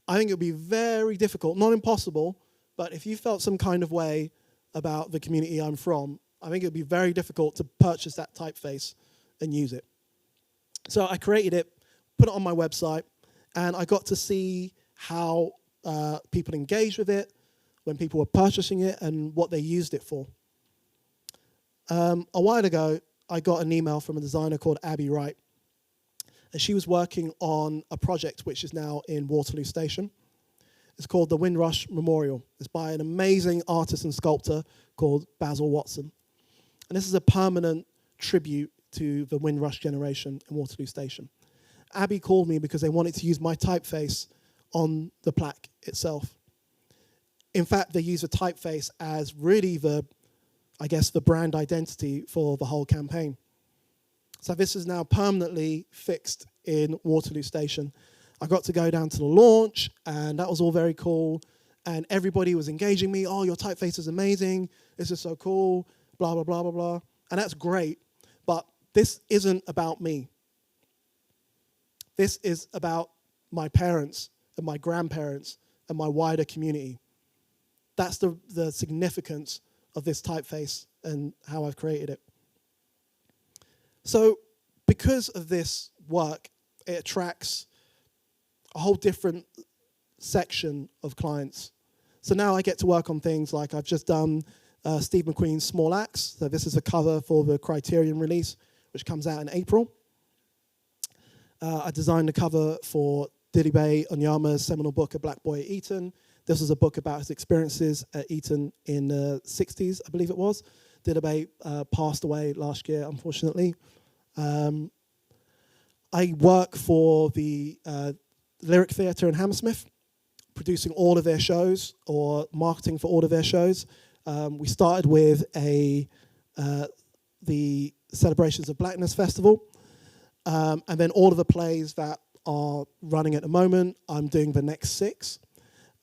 I think it would be very difficult, not impossible, but if you felt some kind of way about the community I'm from, I think it would be very difficult to purchase that typeface and use it. So I created it, put it on my website, and I got to see how people engaged with it, when people were purchasing it, and what they used it for. A while ago, I got an email from a designer called Abby Wright, and she was working on a project which is now in Waterloo Station. It's called the Windrush Memorial. It's by an amazing artist and sculptor called Basil Watson. And this is a permanent tribute to the Windrush generation in Waterloo Station. Abby called me because they wanted to use my typeface on the plaque itself. In fact, they use a typeface as really the brand identity for the whole campaign. So this is now permanently fixed in Waterloo Station. I got to go down to the launch, and that was all very cool. And everybody was engaging me. Oh, your typeface is amazing. This is so cool. Blah, blah, blah, blah, blah. And that's great. But this isn't about me. This is about my parents and my grandparents and my wider community. That's the significance of this typeface and how I've created it. So because of this work, it attracts a whole different section of clients. So now I get to work on things like I've just done Steve McQueen's Small Axe. So this is a cover for the Criterion release, which comes out in April. I designed the cover for Dilibe Onyama's seminal book, A Black Boy at Eton. This is a book about his experiences at Eton in the 60s, I believe it was. Dilibe passed away last year, unfortunately. I work for the Lyric Theatre in Hammersmith, producing all of their shows or marketing for all of their shows. We started with the Celebrations of Blackness Festival, and then all of the plays that are running at the moment, I'm doing the next 6.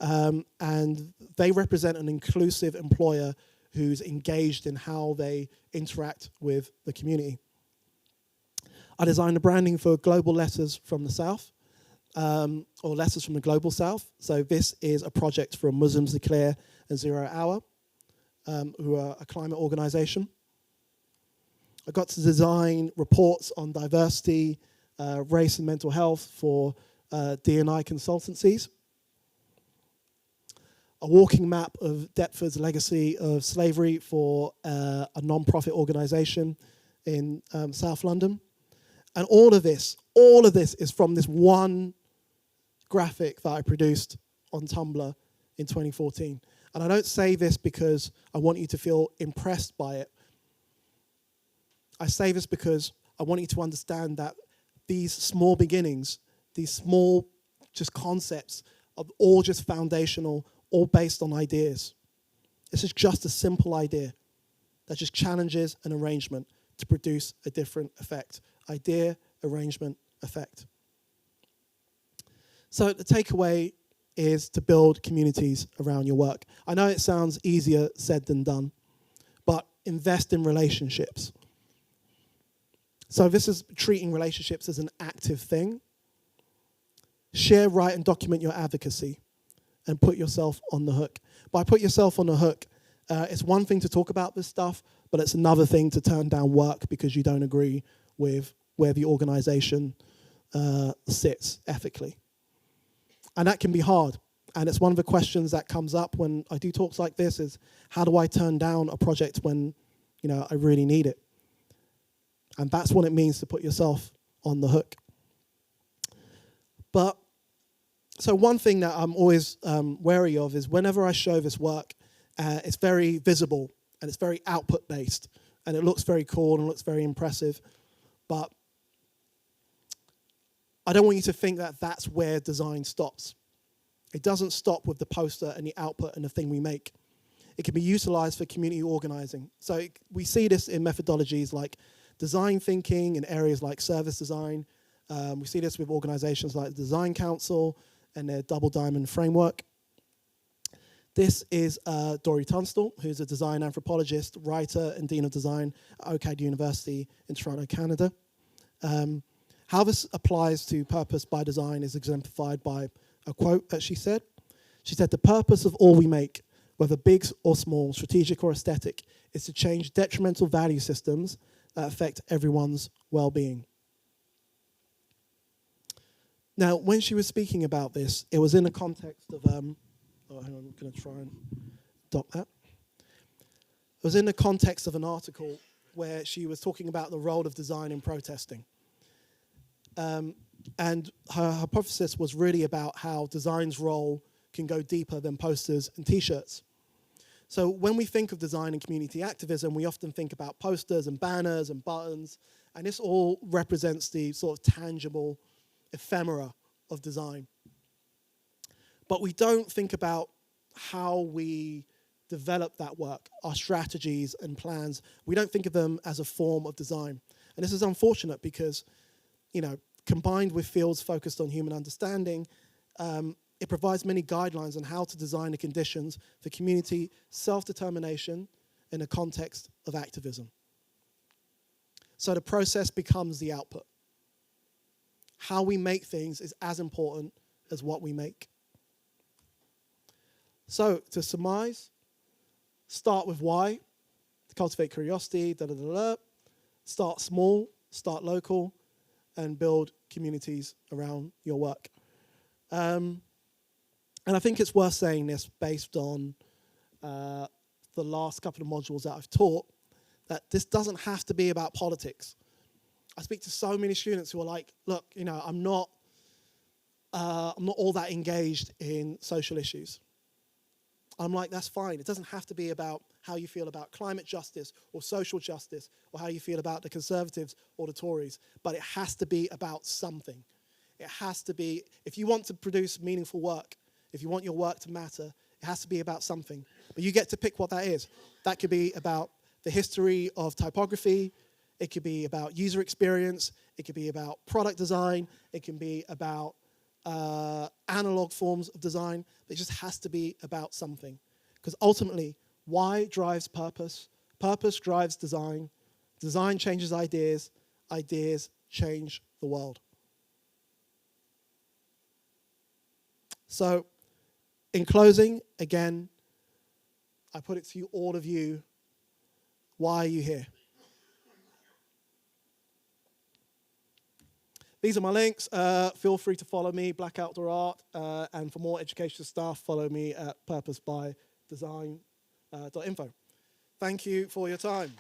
And they represent an inclusive employer who's engaged in how they interact with the community. I designed the branding for Global Letters from the South, or Letters from the Global South. So this is a project from Muslims Declare and 0 Hour, who are a climate organization. I got to design reports on diversity, race and mental health for D&I consultancies. A walking map of Deptford's legacy of slavery for a non-profit organization in South London. And all of this is from this one graphic that I produced on Tumblr in 2014. And I don't say this because I want you to feel impressed by it. I say this because I want you to understand that these small beginnings, these small just concepts are all just foundational, all based on ideas. This is just a simple idea that just challenges an arrangement to produce a different effect. Idea, arrangement, effect. So the takeaway is to build communities around your work. I know it sounds easier said than done, but invest in relationships. So this is treating relationships as an active thing. Share, write, and document your advocacy and put yourself on the hook. By put yourself on the hook, it's one thing to talk about this stuff, but it's another thing to turn down work because you don't agree with where the organization sits ethically. And that can be hard. And it's one of the questions that comes up when I do talks like this is, how do I turn down a project when, I really need it? And that's what it means to put yourself on the hook. But, so one thing that I'm always wary of is whenever I show this work, it's very visible and it's very output-based. And it looks very cool and looks very impressive. But I don't want you to think that that's where design stops. It doesn't stop with the poster and the output and the thing we make. It can be utilized for community organizing. So we see this in methodologies like design thinking in areas like service design. We see this with organizations like the Design Council and their Double Diamond Framework. This is Dory Tunstall, who's a design anthropologist, writer, and Dean of Design at OCAD University in Toronto, Canada. How this applies to purpose by design is exemplified by a quote that she said. She said, "The purpose of all we make, whether big or small, strategic or aesthetic, is to change detrimental value systems that affect everyone's well-being." Now, when she was speaking about this, it was in the context of, hang on, I'm going to try and dot that. It was in the context of an article where she was talking about the role of design in protesting. And her hypothesis was really about how design's role can go deeper than posters and T-shirts. So when we think of design and community activism, we often think about posters and banners and buttons, and this all represents the sort of tangible ephemera of design. But we don't think about how we develop that work, our strategies and plans. We don't think of them as a form of design. And this is unfortunate because, combined with fields focused on human understanding, it provides many guidelines on how to design the conditions for community self-determination in the context of activism. So the process becomes the output. How we make things is as important as what we make. So to surmise, start with why, to cultivate curiosity, start small, start local, and build communities around your work. And I think it's worth saying this based on the last couple of modules that I've taught, that this doesn't have to be about politics. I speak to so many students who are like, look, I'm not all that engaged in social issues. I'm like, that's fine. It doesn't have to be about how you feel about climate justice or social justice or how you feel about the Conservatives or the Tories, but it has to be about something. It has to be, if you want to produce meaningful work, if you want your work to matter, it has to be about something. But you get to pick what that is. That could be about the history of typography. It could be about user experience. It could be about product design. It can be about analog forms of design. It just has to be about something. Because ultimately, Why drives purpose. Purpose drives design. Design changes ideas. Ideas change the world. So, in closing, again, I put it to you, all of you, why are you here? These are my links. Feel free to follow me, Black Outdoor Art, and for more educational stuff, follow me at purposebydesign.info. Thank you for your time.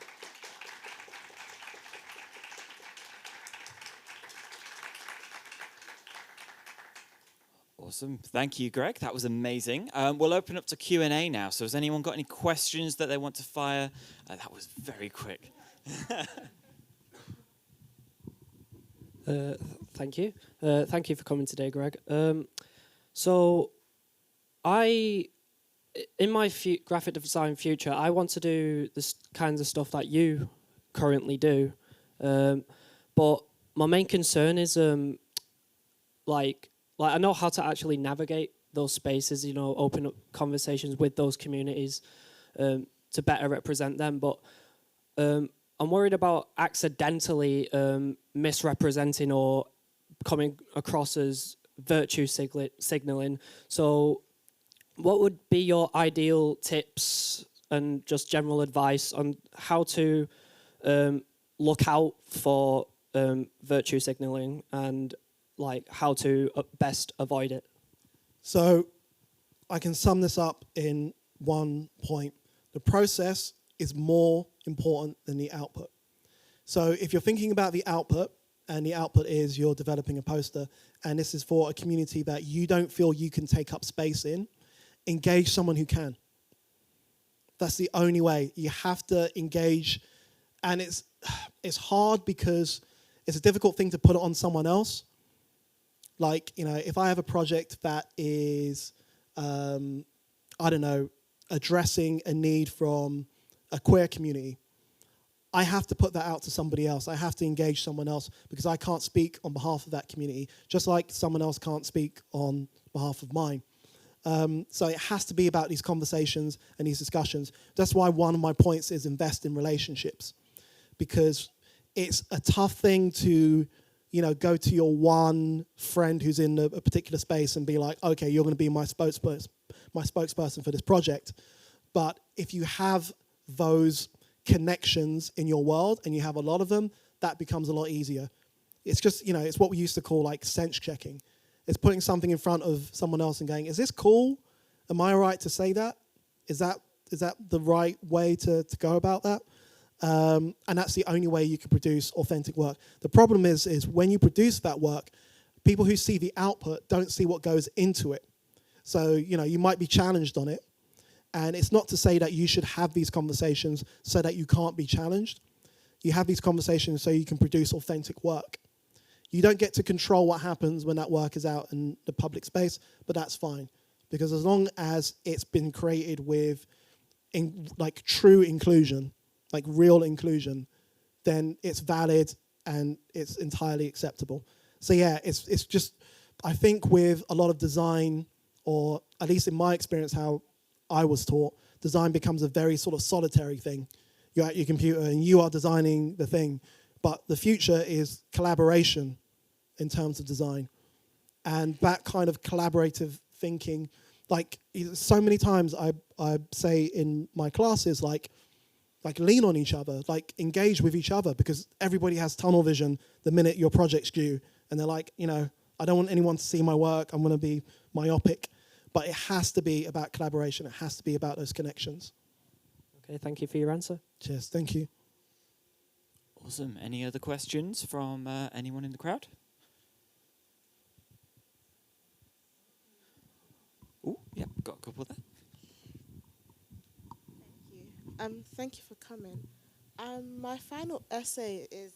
Awesome. Thank you, Greg. That was amazing. We'll open up to Q&A now. So has anyone got any questions that they want to fire? That was very quick. Thank you. Thank you for coming today, Greg. So in my graphic design future, I want to do this kinds of stuff that you currently do. But my main concern is like I know how to actually navigate those spaces, open up conversations with those communities to better represent them. But I'm worried about accidentally misrepresenting or coming across as virtue signaling. So what would be your ideal tips and just general advice on how to look out for virtue signaling and how to best avoid it? So I can sum this up in one point. The process is more important than the output. So if you're thinking about the output, and the output is you're developing a poster, and this is for a community that you don't feel you can take up space in, engage someone who can. That's the only way. You have to engage, and it's hard because it's a difficult thing to put it on someone else. If I have a project that is, addressing a need from a queer community, I have to put that out to somebody else. I have to engage someone else because I can't speak on behalf of that community, just like someone else can't speak on behalf of mine. So it has to be about these conversations and these discussions. That's why one of my points is invest in relationships, because it's a tough thing to go to your one friend who's in a particular space and be like, okay, you're going to be my spokesperson for this project. But if you have those connections in your world and you have a lot of them, that becomes a lot easier. It's just, it's what we used to call sense checking. It's putting something in front of someone else and going, is this cool? Am I right to say that? Is that the right way to go about that? And that's the only way you can produce authentic work. The problem is when you produce that work, people who see the output don't see what goes into it. So, you might be challenged on it. And it's not to say that you should have these conversations so that you can't be challenged. You have these conversations so you can produce authentic work. You don't get to control what happens when that work is out in the public space, but that's fine. Because as long as it's been created with true inclusion, real inclusion, then it's valid and it's entirely acceptable. So yeah, it's just, I think with a lot of design, or at least in my experience how I was taught, design becomes a very sort of solitary thing. You're at your computer and you are designing the thing, but the future is collaboration in terms of design. And that kind of collaborative thinking, so many times I say in my classes, lean on each other, engage with each other, because everybody has tunnel vision the minute your project's due. And they're like, I don't want anyone to see my work. I'm going to be myopic. But it has to be about collaboration. It has to be about those connections. Okay, thank you for your answer. Cheers, thank you. Awesome. Any other questions from anyone in the crowd? Oh, yeah, got a couple there. Thank you for coming. My final essay is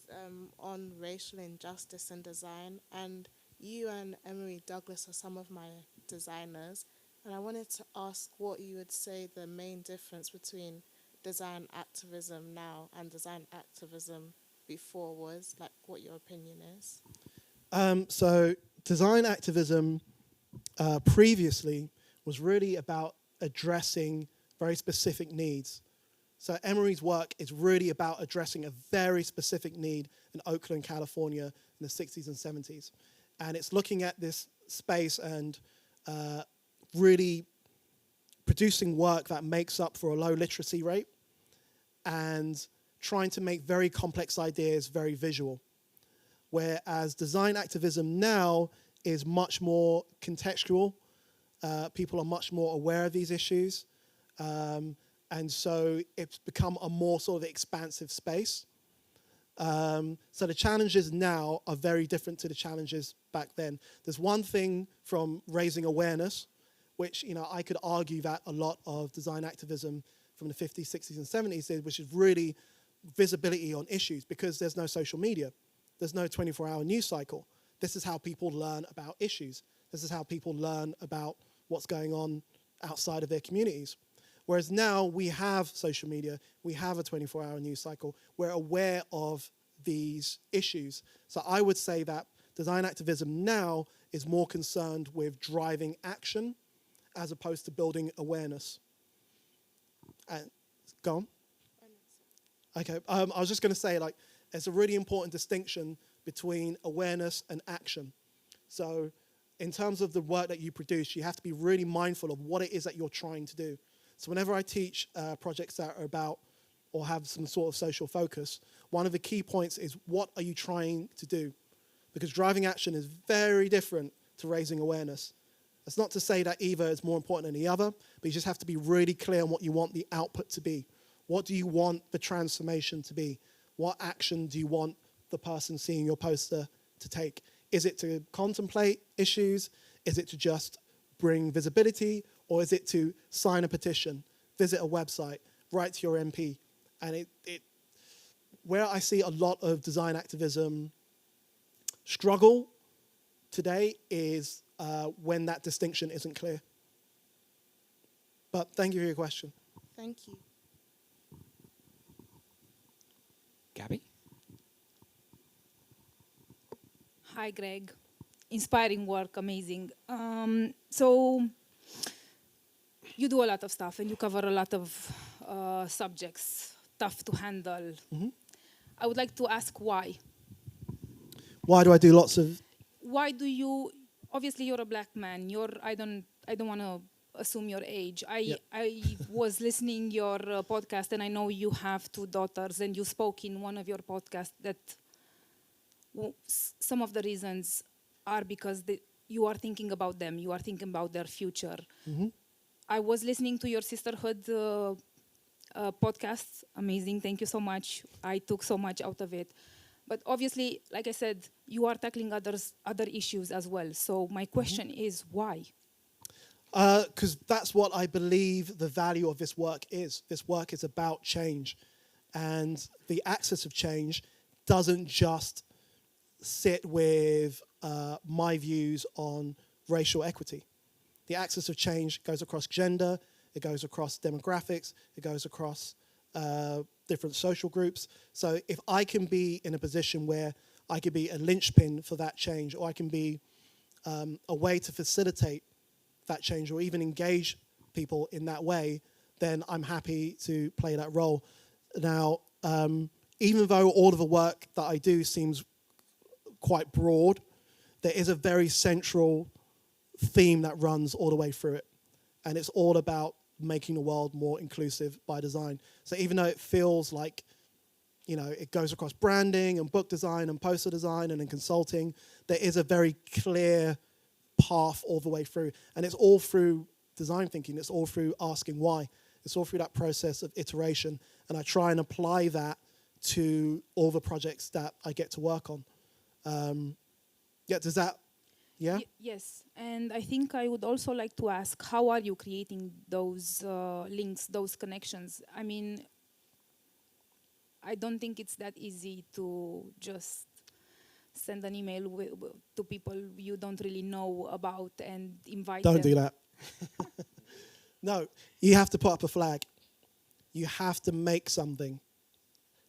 on racial injustice in design, and you and Emery Douglas are some of my designers, and I wanted to ask what you would say the main difference between design activism now and design activism before was, what your opinion is. So design activism previously was really about addressing very specific needs. So Emery's work is really about addressing a very specific need in Oakland, California in the 60s and 70s. And it's looking at this space and really producing work that makes up for a low literacy rate and trying to make very complex ideas very visual. Whereas design activism now is much more contextual. People are much more aware of these issues. And so it's become a more sort of expansive space. So the challenges now are very different to the challenges back then. There's one thing from raising awareness, which, you know, I could argue that a lot of design activism from the 50s, 60s, and 70s did, which is really visibility on issues, because there's no social media. There's no 24-hour news cycle. This is how people learn about issues. This is how people learn about what's going on outside of their communities. Whereas now we have social media, we have a 24-hour news cycle, we're aware of these issues. So I would say that design activism now is more concerned with driving action as opposed to building awareness. Go on. Okay, I was just going to say, like, there's a really important distinction between awareness and action. So in terms of the work that you produce, you have to be really mindful of what it is that you're trying to do. So whenever I teach projects that are about or have some sort of social focus, one of the key points is, what are you trying to do? Because driving action is very different to raising awareness. That's not to say that either is more important than the other, but you just have to be really clear on what you want the output to be. What do you want the transformation to be? What action do you want the person seeing your poster to take? Is it to contemplate issues? Is it to just bring visibility? Or is it to sign a petition, visit a website, write to your MP? And where I see a lot of design activism struggle today is when that distinction isn't clear. But thank you for your question. Thank you. Gabby? Hi, Greg. Inspiring work, amazing. So you do a lot of stuff and you cover a lot of subjects, tough to handle. Mm-hmm. I would like to ask why. Why do I do lots of... Why do you, obviously you're a black man, I don't want to assume your age. I was listening your podcast, and I know you have 2 daughters, and you spoke in one of your podcasts that some of the reasons are because you are thinking about them, you are thinking about their future. Mm-hmm. I was listening to your sisterhood podcast, amazing, thank you so much. I took so much out of it. But obviously, like I said, you are tackling other issues as well. So my question is, why? Because that's what I believe the value of this work is. This work is about change. And the axis of change doesn't just sit with my views on racial equity. The axis of change goes across gender, it goes across demographics, it goes across different social groups. So if I can be in a position where I could be a linchpin for that change, or I can be a way to facilitate that change, or even engage people in that way, then I'm happy to play that role. Now, even though all of the work that I do seems quite broad, there is a very central theme that runs all the way through it. And it's all about making the world more inclusive by design. So even though it feels like, you know, it goes across branding and book design and poster design and in consulting, there is a very clear path all the way through. And it's all through design thinking. It's all through asking why. It's all through that process of iteration. And I try and apply that to all the projects that I get to work on. Does that, yeah? Yes, and I think I would also like to ask, how are you creating those links, those connections? I mean, I don't think it's that easy to just send an email to people you don't really know about and invite them. Don't do that. No, you have to put up a flag. You have to make something.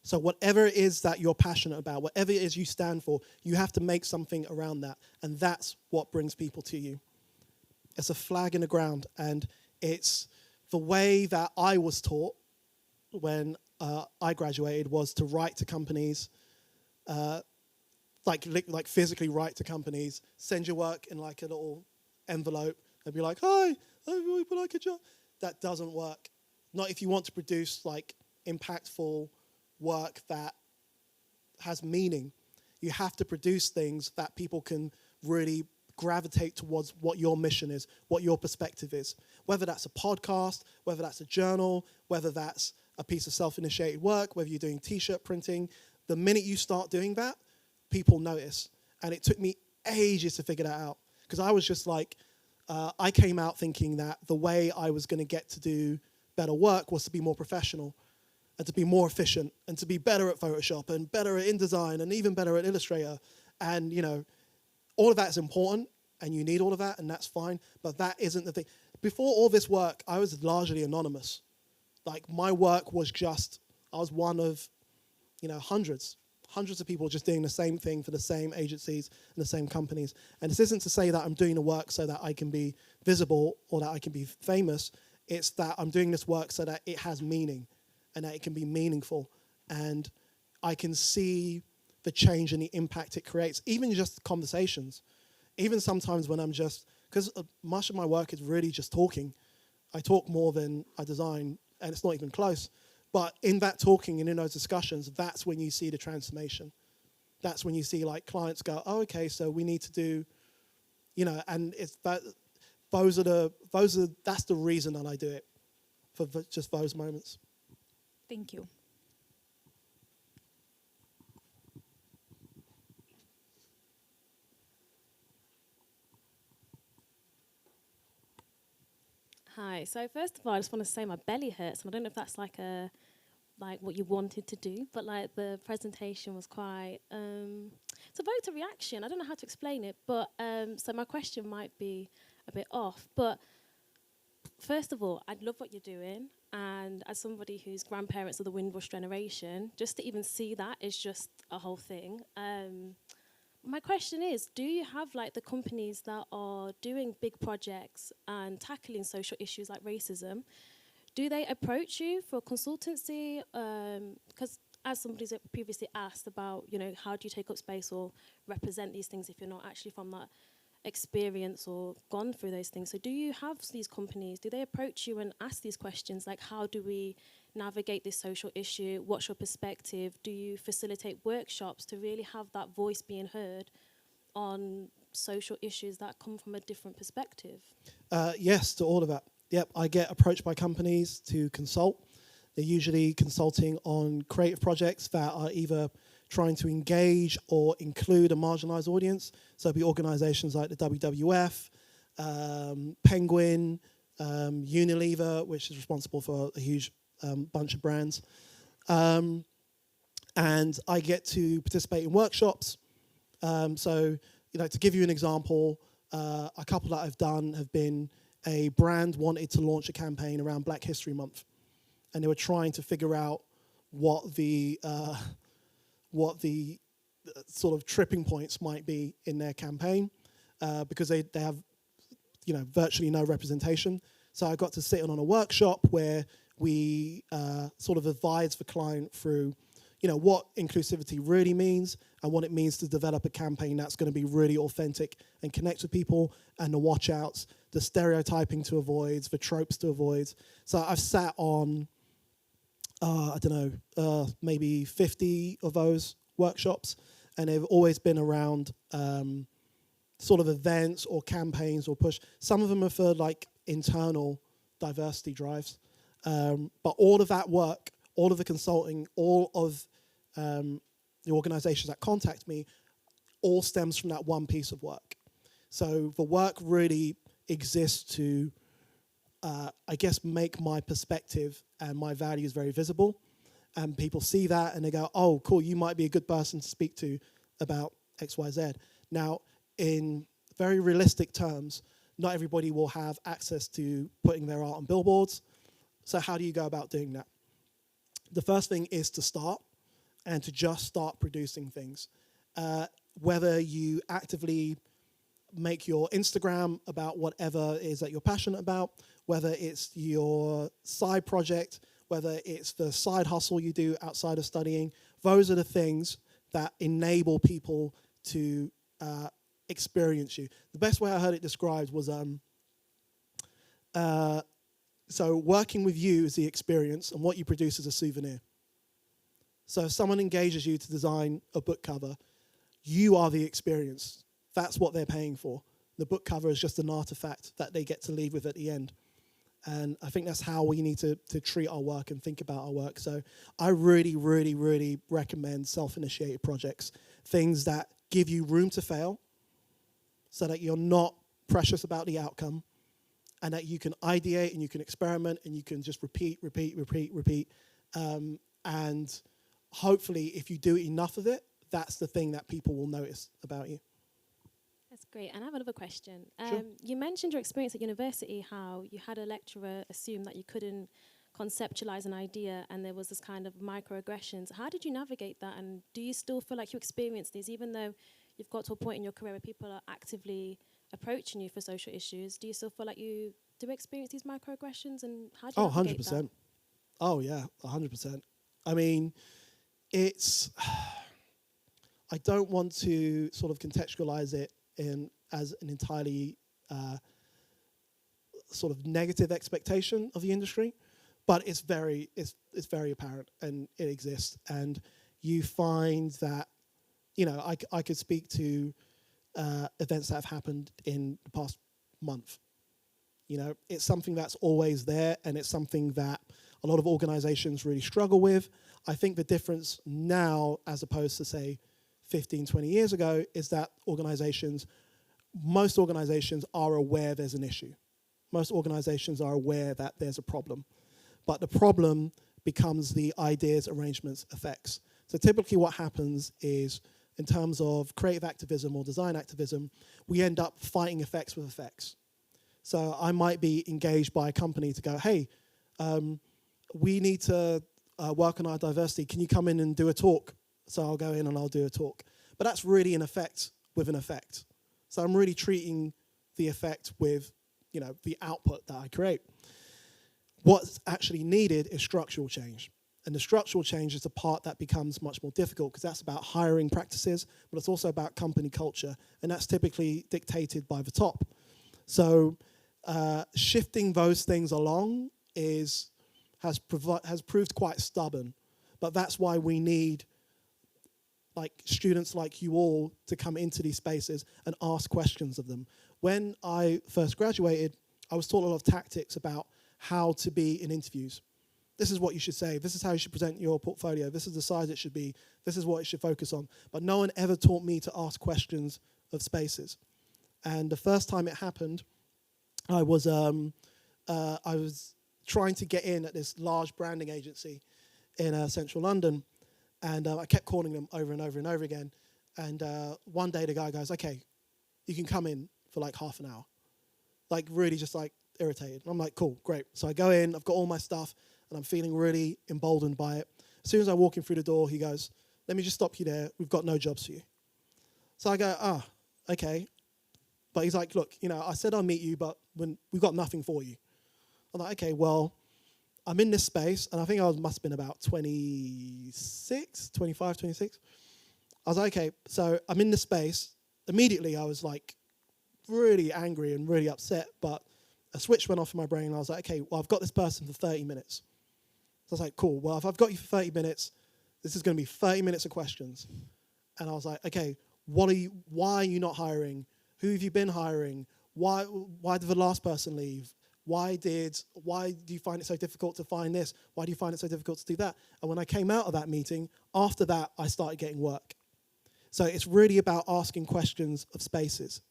So whatever it is that you're passionate about, whatever it is you stand for, you have to make something around that. And that's what brings people to you. It's a flag in the ground. And it's the way that I was taught when I graduated was to write to companies, like physically write to companies, send your work in like a little envelope, and be like, "Hi, I would like a job." That doesn't work. Not if you want to produce like impactful work that has meaning. You have to produce things that people can really gravitate towards what your mission is, what your perspective is. Whether that's a podcast, whether that's a journal, whether that's a piece of self-initiated work, whether you're doing t-shirt printing, the minute you start doing that, people notice. And it took me ages to figure that out. Because I was just like, I came out thinking that the way I was going to get to do better work was to be more professional and to be more efficient and to be better at Photoshop and better at InDesign and even better at Illustrator. And, you know, all of that is important and you need all of that and that's fine, but that isn't the thing. Before all this work, I was largely anonymous. Like my work was just, I was one of, you know, hundreds of people just doing the same thing for the same agencies and the same companies. And this isn't to say that I'm doing the work so that I can be visible or that I can be famous. It's that I'm doing this work so that it has meaning and that it can be meaningful. And I can see the change and the impact it creates, even just conversations. Even sometimes when I'm just, because much of my work is really just talking. I talk more than I design, and it's not even close. But in that talking and in those discussions, that's when you see the transformation. That's when you see like clients go, oh, okay, so we need to do, you know, and it's that, that's the reason that I do it, for just those moments. Thank you. Hi. So first of all, I just want to say my belly hurts, and I don't know if that's like what you wanted to do, but like the presentation was quite. It's evoked a reaction. I don't know how to explain it, but so my question might be a bit off. But first of all, I love what you're doing, and as somebody who's grandparents of the Windrush generation, just to even see that is just a whole thing. My question is, do you have like the companies that are doing big projects and tackling social issues like racism, do they approach you for consultancy? Because as somebody's previously asked about, you know, how do you take up space or represent these things if you're not actually from that experience or gone through those things? So do you have these companies, do they approach you and ask these questions like, how do we navigate this social issue? What's your perspective? Do you facilitate workshops to really have that voice being heard on social issues that come from a different perspective? Yes, to all of that. Yep, I get approached by companies to consult. They're usually consulting on creative projects that are either trying to engage or include a marginalised audience. So it'll be organisations like the WWF, Penguin, Unilever, which is responsible for a huge bunch of brands. And I get to participate in workshops. So, you know, to give you an example, a couple that I've done have been a brand wanted to launch a campaign around Black History Month. And they were trying to figure out what the sort of tripping points might be in their campaign, because they have, you know, virtually no representation. So I got to sit in on a workshop where we sort of advise the client through, you know, what inclusivity really means and what it means to develop a campaign that's going to be really authentic and connect with people, and the watch outs, the stereotyping to avoid, the tropes to avoid. So I've sat on, I don't know, maybe 50 of those workshops, and they've always been around sort of events or campaigns or push. Some of them are for like internal diversity drives. But all of that work, all of the consulting, all of the organizations that contact me, all stems from that one piece of work. So the work really exists to, I guess, make my perspective and my values very visible. And people see that and they go, oh, cool, you might be a good person to speak to about X, Y, Z. Now, in very realistic terms, not everybody will have access to putting their art on billboards. So how do you go about doing that? The first thing is to start and to just start producing things. Whether you actively make your Instagram about whatever it is that you're passionate about, whether it's your side project, whether it's the side hustle you do outside of studying. Those are the things that enable people to experience you. The best way I heard it described was, so working with you is the experience, and what you produce is a souvenir. So if someone engages you to design a book cover, you are the experience. That's what they're paying for. The book cover is just an artifact that they get to leave with at the end. And I think that's how we need to treat our work and think about our work. So I really, really, really recommend self-initiated projects, things that give you room to fail so that you're not precious about the outcome, and that you can ideate and you can experiment and you can just repeat. And hopefully, if you do enough of it, that's the thing that people will notice about you. That's great. And I have another question. Sure. You mentioned your experience at university, how you had a lecturer assume that you couldn't conceptualize an idea and there was this kind of microaggressions. How did you navigate that? And do you still feel like you experienced these, even though you've got to a point in your career where people are actively approaching you for social issues? Do you still feel like you do experience these microaggressions, and how do you navigate 100%. that? Oh, yeah, 100%. I mean, it's... I don't want to sort of contextualize it as an entirely sort of negative expectation of the industry, but it's very apparent, and it exists. And you find that, you know, I could speak to events that have happened in the past month. You know, it's something that's always there, and it's something that a lot of organizations really struggle with. I think the difference now, as opposed to, say, 15, 20 years ago, is that most organizations are aware there's an issue. Most organizations are aware that there's a problem. But the problem becomes the ideas, arrangements, effects. So typically what happens is, in terms of creative activism or design activism, we end up fighting effects with effects. So I might be engaged by a company to go, hey, we need to work on our diversity. Can you come in and do a talk? So I'll go in and I'll do a talk. But that's really an effect with an effect. So I'm really treating the effect with, you know, the output that I create. What's actually needed is structural change. And the structural change is the part that becomes much more difficult, because that's about hiring practices, but it's also about company culture. And that's typically dictated by the top. So shifting those things along has proved quite stubborn. But that's why we need students like you all to come into these spaces and ask questions of them. When I first graduated, I was taught a lot of tactics about how to be in interviews. This is what you should say. This is how you should present your portfolio. This is the size it should be. This is what it should focus on. But no one ever taught me to ask questions of spaces. And the first time it happened, I was trying to get in at this large branding agency in central London. And I kept calling them over and over and over again. And one day the guy goes, okay, you can come in for like half an hour. Like really just like irritated. And I'm like, cool, great. So I go in, I've got all my stuff, and I'm feeling really emboldened by it. As soon as I walk in through the door, he goes, let me just stop you there. We've got no jobs for you. So I go, okay. But he's like, look, you know, I said I'll meet you, but we've got nothing for you. I'm like, okay, well, I'm in this space, and I think I must have been about 25, 26. I was like, okay, so I'm in this space. Immediately, I was like really angry and really upset, but a switch went off in my brain, and I was like, okay, well, I've got this person for 30 minutes. So I was like, cool, well, if I've got you for 30 minutes, this is going to be 30 minutes of questions. And I was like, okay, why are you not hiring? Who have you been hiring? Why did the last person leave? Why do you find it so difficult to find this? Why do you find it so difficult to do that? And when I came out of that meeting, after that, I started getting work. So it's really about asking questions of spaces.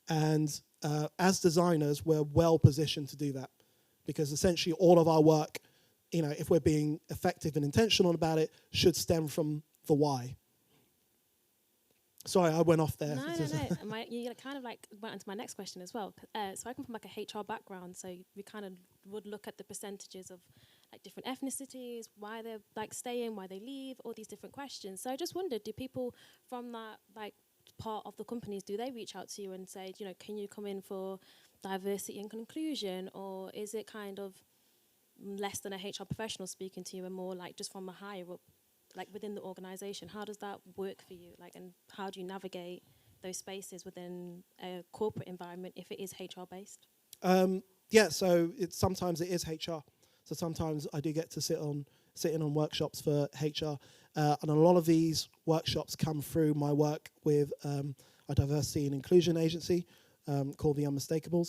And as designers, we're well positioned to do that, because essentially all of our work, you know, if we're being effective and intentional about it, should stem from the why. Sorry, I went off there. No. You kind of like went into my next question as well. So I come from like a HR background, so we kind of would look at the percentages of like different ethnicities, why they're like staying, why they leave, all these different questions. So I just wondered, do people from that like part of the companies, do they reach out to you and say, you know, can you come in for diversity and inclusion, or is it kind of less than a HR professional speaking to you and more like just from a higher up, like within the organisation? How does that work for you? Like, and how do you navigate those spaces within a corporate environment if it is HR based? Yeah, so sometimes it is HR. So sometimes I do get to sit in on workshops for HR, and a lot of these workshops come through my work with a diversity and inclusion agency called the Unmistakable.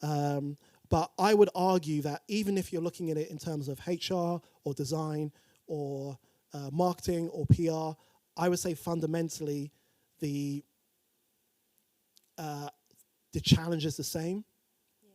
But I would argue that even if you're looking at it in terms of HR or design or marketing or PR, I would say fundamentally the challenge is the same. Yeah.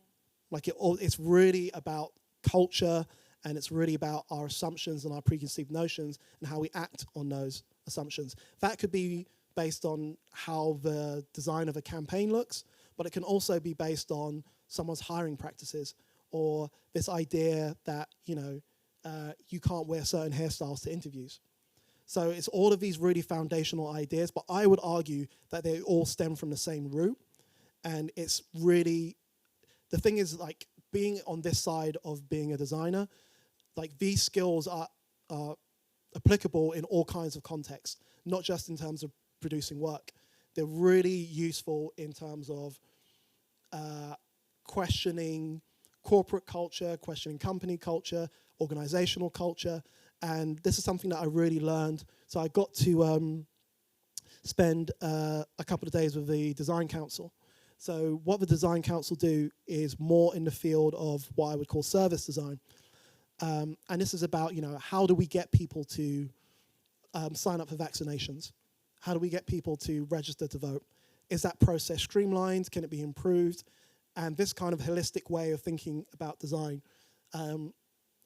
Like it's really about culture, and it's really about our assumptions and our preconceived notions and how we act on those assumptions. That could be based on how the design of a campaign looks, but it can also be based on someone's hiring practices, or this idea that, you can't wear certain hairstyles to interviews. So it's all of these really foundational ideas, but I would argue that they all stem from the same root. And it's really, the thing is, like, being on this side of being a designer, like, these skills are applicable in all kinds of contexts, not just in terms of producing work. They're really useful in terms of questioning corporate culture, questioning company culture, organizational culture. And this is something that I really learned. So I got to spend a couple of days with the design council. So what the design council do is more in the field of what I would call service design. And this is about, how do we get people to sign up for vaccinations? How do we get people to register to vote? Is that process streamlined? Can it be improved? And this kind of holistic way of thinking about design,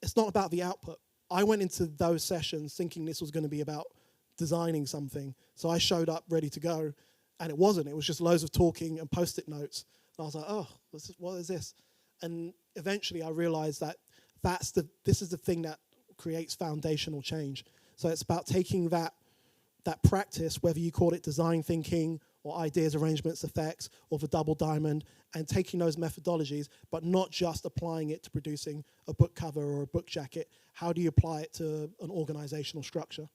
it's not about the output. I went into those sessions thinking this was going to be about designing something. So I showed up ready to go, and it wasn't. It was just loads of talking and Post-it notes. And I was like, oh, what is this? And eventually I realized that this is the thing that creates foundational change. So it's about taking that practice, whether you call it design thinking or ideas, arrangements, effects, or the double diamond, and taking those methodologies, but not just applying it to producing a book cover or a book jacket. How do you apply it to an organizational structure?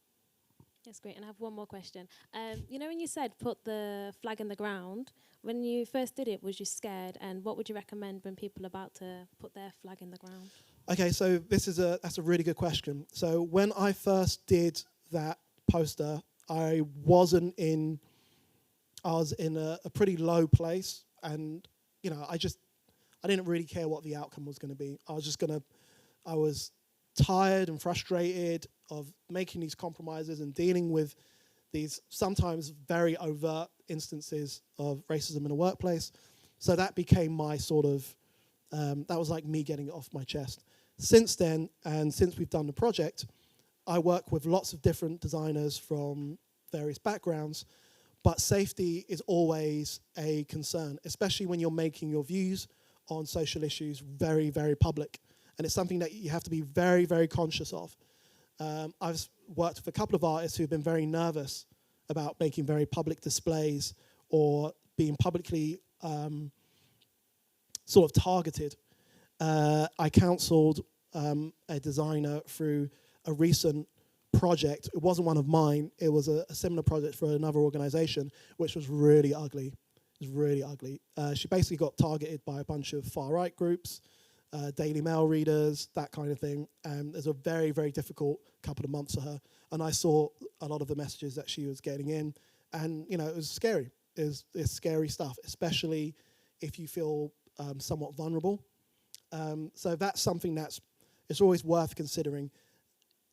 That's great. And I have one more question. When you said put the flag in the ground, when you first did it, was you scared? And what would you recommend when people are about to put their flag in the ground? Okay, so that's a really good question. So when I first did that poster, I was in a pretty low place, and I didn't really care what the outcome was going to be. I was tired and frustrated of making these compromises and dealing with these sometimes very overt instances of racism in the workplace. So that became my sort of, that was like me getting it off my chest. Since then, and since we've done the project, I work with lots of different designers from various backgrounds, but safety is always a concern, especially when you're making your views on social issues very, very public. And it's something that you have to be very, very conscious of. I've worked with a couple of artists who've been very nervous about making very public displays or being publicly sort of targeted. I counseled a designer through a recent project. It wasn't one of mine. It was a similar project for another organization, which was really ugly. It was really ugly. She basically got targeted by a bunch of far-right groups, Daily Mail readers, that kind of thing. And it was a very, very difficult couple of months for her. And I saw a lot of the messages that she was getting in. And, it was scary. It's scary stuff, especially if you feel somewhat vulnerable. So that's something it's always worth considering.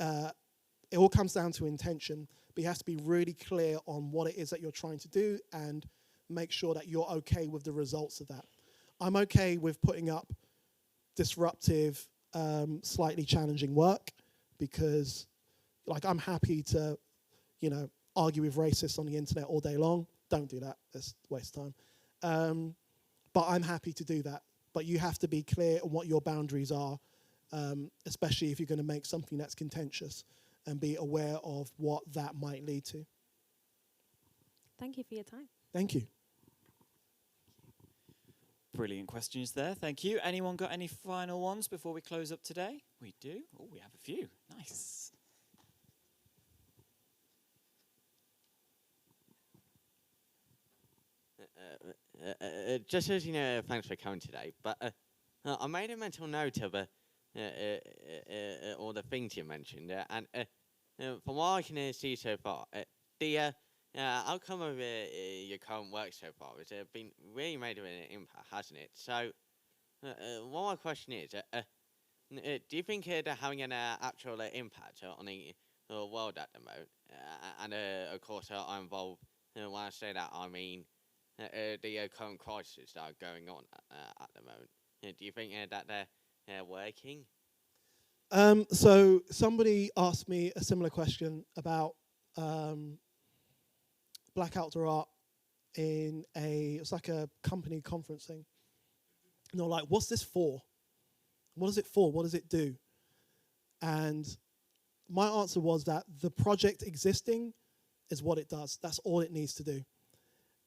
It all comes down to intention, but you have to be really clear on what it is that you're trying to do and make sure that you're okay with the results of that. I'm okay with putting up disruptive, slightly challenging work because, I'm happy to, argue with racists on the internet all day long. Don't do that. It's a waste of time. But I'm happy to do that. But you have to be clear on what your boundaries are, especially if you're going to make something that's contentious, and be aware of what that might lead to. Thank you for your time. Thank you. brilliant questions there. Thank you. Anyone got any final ones before we close up today? We do. Oh, we have a few. Nice. Just as you know, thanks for coming today. But I made a mental note of all the things you mentioned, and from what I can see so far, the outcome of your current work so far has been really made an impact, hasn't it? So, what my question is, do you think they're having an actual impact on the world at the moment? And of course, I'm involved. When I say that, I mean the current crisis that are going on at the moment. Do you think that they're working? So somebody asked me a similar question about Black Outdoor Art it's like a company conference thing. And they're like, what's this for? What is it for? What does it do? And my answer was that the project existing is what it does. That's all it needs to do.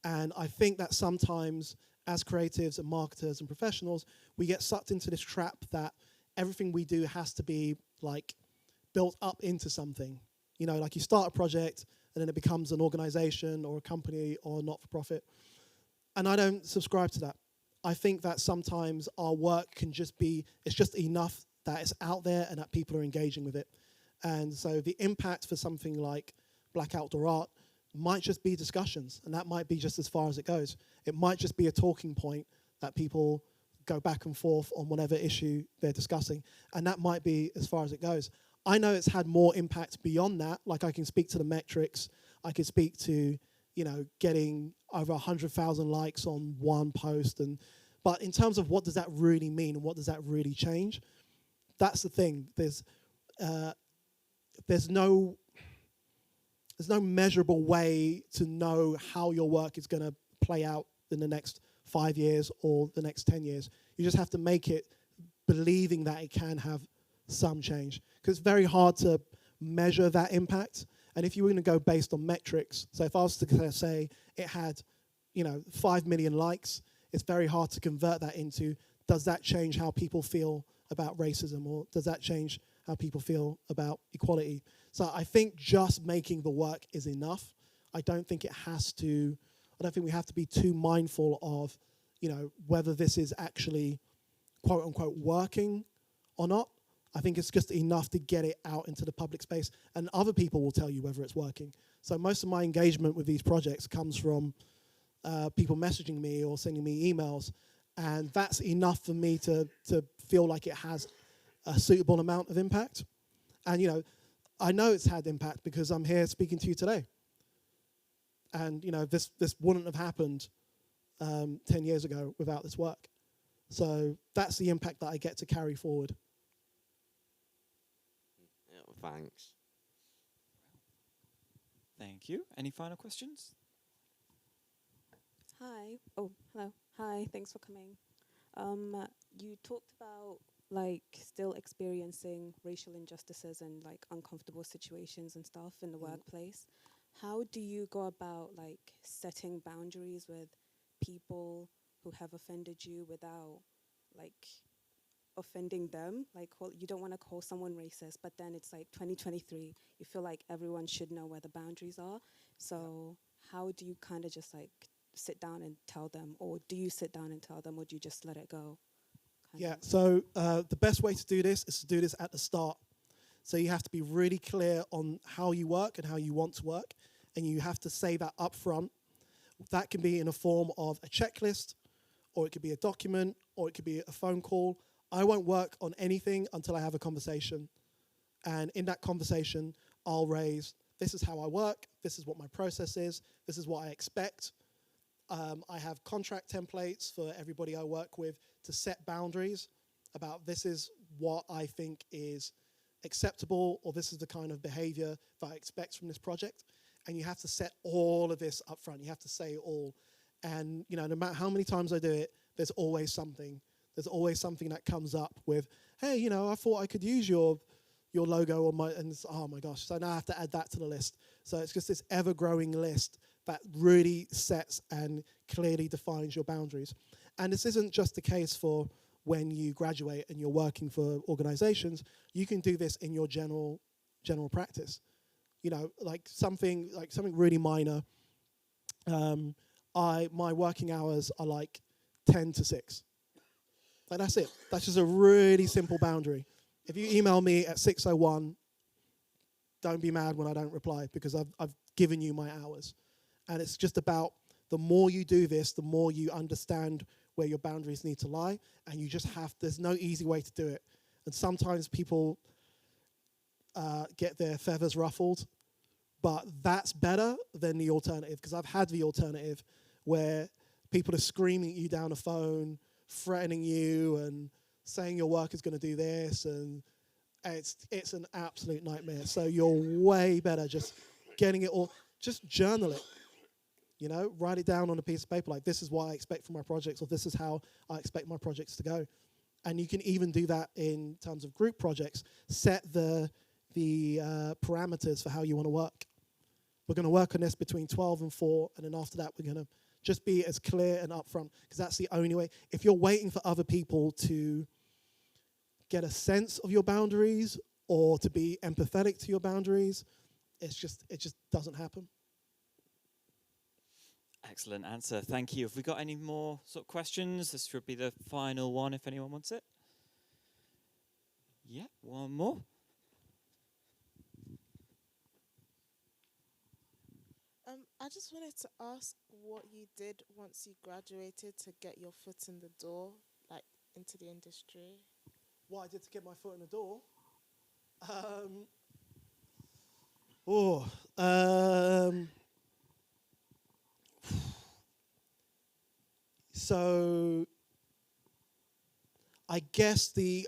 And I think that sometimes as creatives and marketers and professionals, we get sucked into this trap that everything we do has to be like built up into something. You know, like you start a project and then it becomes an organization or a company or not-for-profit. And I don't subscribe to that. I think that sometimes our work can just be, it's just enough that it's out there and that people are engaging with it. And so the impact for something like Black Outdoor Art might just be discussions, and that might be just as far as it goes. It might just be a talking point that people go back and forth on whatever issue they're discussing, and that might be as far as it goes. I know it's had more impact beyond that. Like I can speak to the metrics, I can speak to, you know, getting over 100,000 likes on one post, but in terms of what does that really mean and what does that really change, that's the thing. There's no measurable way to know how your work is going to play out in the next 5 years or the next 10 years. You just have to make it believing that it can have some change. Because it's very hard to measure that impact. And if you were going to go based on metrics, so if I was to say it had, 5 million likes, it's very hard to convert that into, does that change how people feel about racism, or does that change how people feel about equality? So I think just making the work is enough. I don't think we have to be too mindful of, whether this is actually quote unquote working or not. I think it's just enough to get it out into the public space, and other people will tell you whether it's working. So most of my engagement with these projects comes from people messaging me or sending me emails, and that's enough for me to feel like it has a suitable amount of impact. And I know it's had impact because I'm here speaking to you today. And this wouldn't have happened 10 years ago without this work. So that's the impact that I get to carry forward. Thanks. Thank you. Any final questions? Hi. Oh, hello. Hi. Thanks for coming. You talked about still experiencing racial injustices and uncomfortable situations and stuff in the workplace. How do you go about setting boundaries with people who have offended you without offending them? You don't want to call someone racist, but then it's 2023. You feel like everyone should know where the boundaries are. So how do you kind of just sit down and tell them, or do you sit down and tell them, or do you just let it go? So the best way to do this is to do this at the start. So you have to be really clear on how you work and how you want to work, and you have to say that up front. That can be in a form of a checklist, or it could be a document, or it could be a phone call. I won't work on anything until I have a conversation. And in that conversation, I'll raise, this is how I work, this is what my process is, this is what I expect. I have contract templates for everybody I work with to set boundaries about this is what I think is acceptable, or this is the kind of behavior that I expect from this project. And you have to set all of this up front. You have to say it all. And no matter how many times I do it, there's always something. There's always something that comes up with, hey, I thought I could use your logo on and it's, oh my gosh, so now I have to add that to the list. So it's just this ever-growing list that really sets and clearly defines your boundaries. And this isn't just the case for when you graduate and you're working for organizations. You can do this in your general practice. You know, like something really minor. My working hours are like 10 to 6. Like that's it. That's just a really simple boundary. If you email me at 6:01, don't be mad when I don't reply, because I've given you my hours. And it's just about, the more you do this, the more you understand where your boundaries need to lie, and you just there's no easy way to do it. And sometimes people get their feathers ruffled, but that's better than the alternative, because I've had the alternative where people are screaming at you down the phone, threatening you and saying your work is going to do this, and it's an absolute nightmare. So you're way better just getting it all, just journal it. You know, write it down on a piece of paper, like, this is what I expect from my projects, or this is how I expect my projects to go. And you can even do that in terms of group projects. Set the parameters for how you want to work. We're going to work on this between 12 and 4, and then after that we're going to just be as clear and upfront, because that's the only way. If you're waiting for other people to get a sense of your boundaries or to be empathetic to your boundaries, it just doesn't happen. Excellent answer. Thank you. Have we got any more sort of questions? This should be the final one if anyone wants it. Yeah, one more. I just wanted to ask what you did once you graduated to get your foot in the door, like into the industry. What I did to get my foot in the door? So I guess the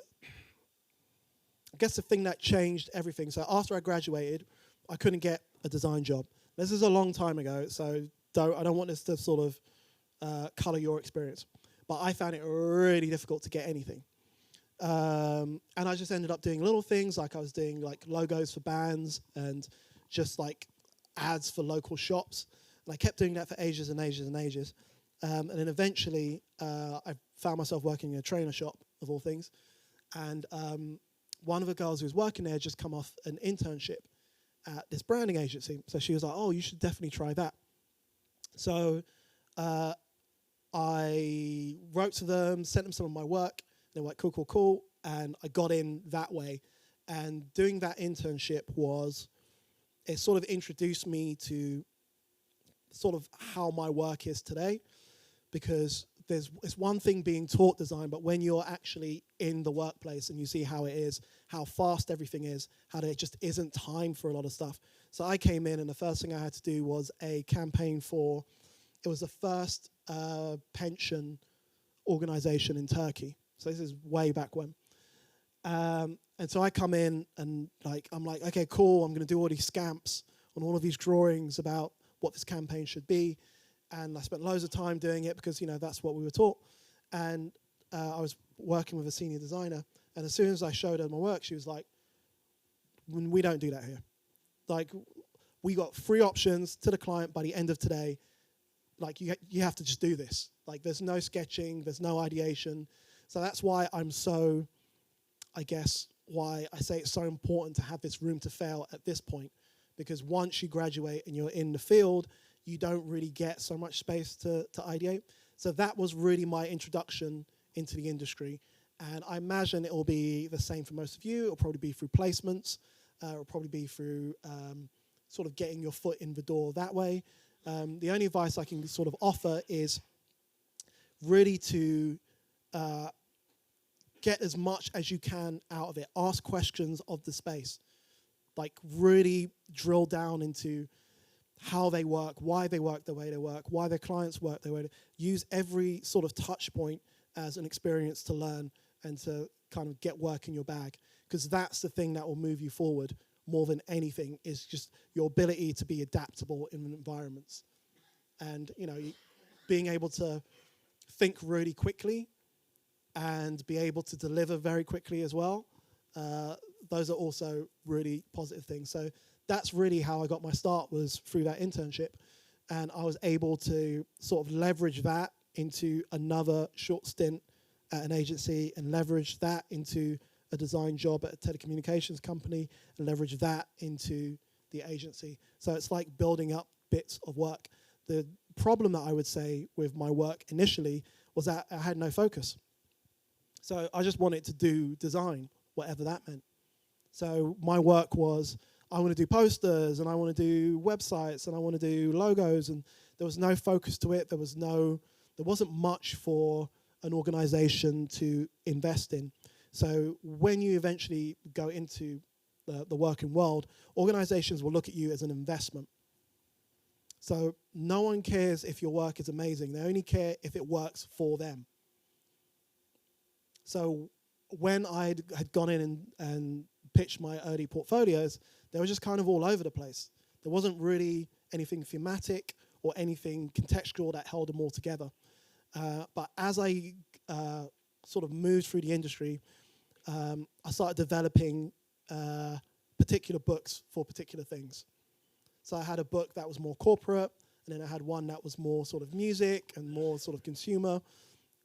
thing that changed everything. So after I graduated, I couldn't get a design job. This is a long time ago, so I don't want this to sort of colour your experience. But I found it really difficult to get anything. And I just ended up doing little things, like I was doing like logos for bands and just like ads for local shops. And I kept doing that for ages and ages and ages. And then eventually I found myself working in a trainer shop, of all things. And one of the girls who was working there had just come off an internship at this branding agency. So she was like, oh, you should definitely try that. So I wrote to them, sent them some of my work. They were like, cool, cool, cool. And I got in that way. And doing that internship it sort of introduced me to sort of how my work is today. Because it's one thing being taught design, but when you're actually in the workplace and you see how it is, how fast everything is, how there just isn't time for a lot of stuff. So I came in, and the first thing I had to do was a campaign it was the first pension organization in Turkey. So this is way back when. And so I come in and I'm like, okay, cool, I'm going to do all these scamps on all of these drawings about what this campaign should be. And I spent loads of time doing it because, that's what we were taught. And I was working with a senior designer. And as soon as I showed her my work, she was like, we don't do that here. Like, we got 3 options to the client by the end of today. Like, you have to just do this. Like, there's no sketching, there's no ideation. So that's why why I say it's so important to have this room to fail at this point. Because once you graduate and you're in the field, you don't really get so much space to ideate. So that was really my introduction into the industry. And I imagine it will be the same for most of you. It'll probably be through placements. It'll probably be through sort of getting your foot in the door that way. The only advice I can sort of offer is really to get as much as you can out of it. Ask questions of the space. Like, really drill down into how they work, why they work the way they work, why their clients work the way they use every sort of touch point as an experience to learn and to kind of get work in your bag. Because that's the thing that will move you forward more than anything, is just your ability to be adaptable in environments. And, being able to think really quickly and be able to deliver very quickly as well. Those are also really positive things. So that's really how I got my start, was through that internship. And I was able to sort of leverage that into another short stint at an agency and leverage that into a design job at a telecommunications company and leverage that into the agency. So it's like building up bits of work. The problem that I would say with my work initially was that I had no focus. So I just wanted to do design, whatever that meant. So my work was, I want to do posters and I want to do websites and I want to do logos, and there was no focus to it. There wasn't much for an organization to invest in. So when you eventually go into the working world, organizations will look at you as an investment. So no one cares if your work is amazing. They only care if it works for them. So when I had gone in and pitched my early portfolios, they were just kind of all over the place. There wasn't really anything thematic or anything contextual that held them all together. But as I sort of moved through the industry, I started developing particular books for particular things. So I had a book that was more corporate, and then I had one that was more sort of music and more sort of consumer.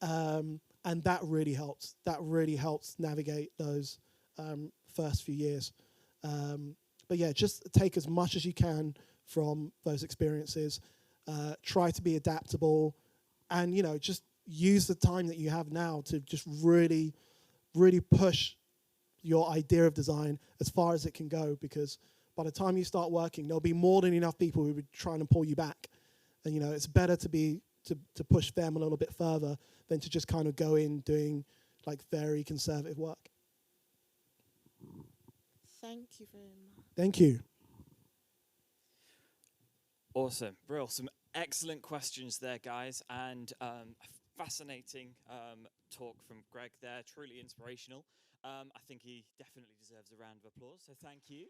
And that really helps. That really helps navigate those first few years. But yeah, just take as much as you can from those experiences. Try to be adaptable, and just use the time that you have now to just really, really push your idea of design as far as it can go. Because by the time you start working, there'll be more than enough people who will be trying to pull you back. And it's better to push them a little bit further than to just kind of go in doing like very conservative work. Thank you very much. Thank you. Awesome. Brill. Some excellent questions there, guys, and a fascinating talk from Greg there. Truly inspirational. I think he definitely deserves a round of applause, so thank you.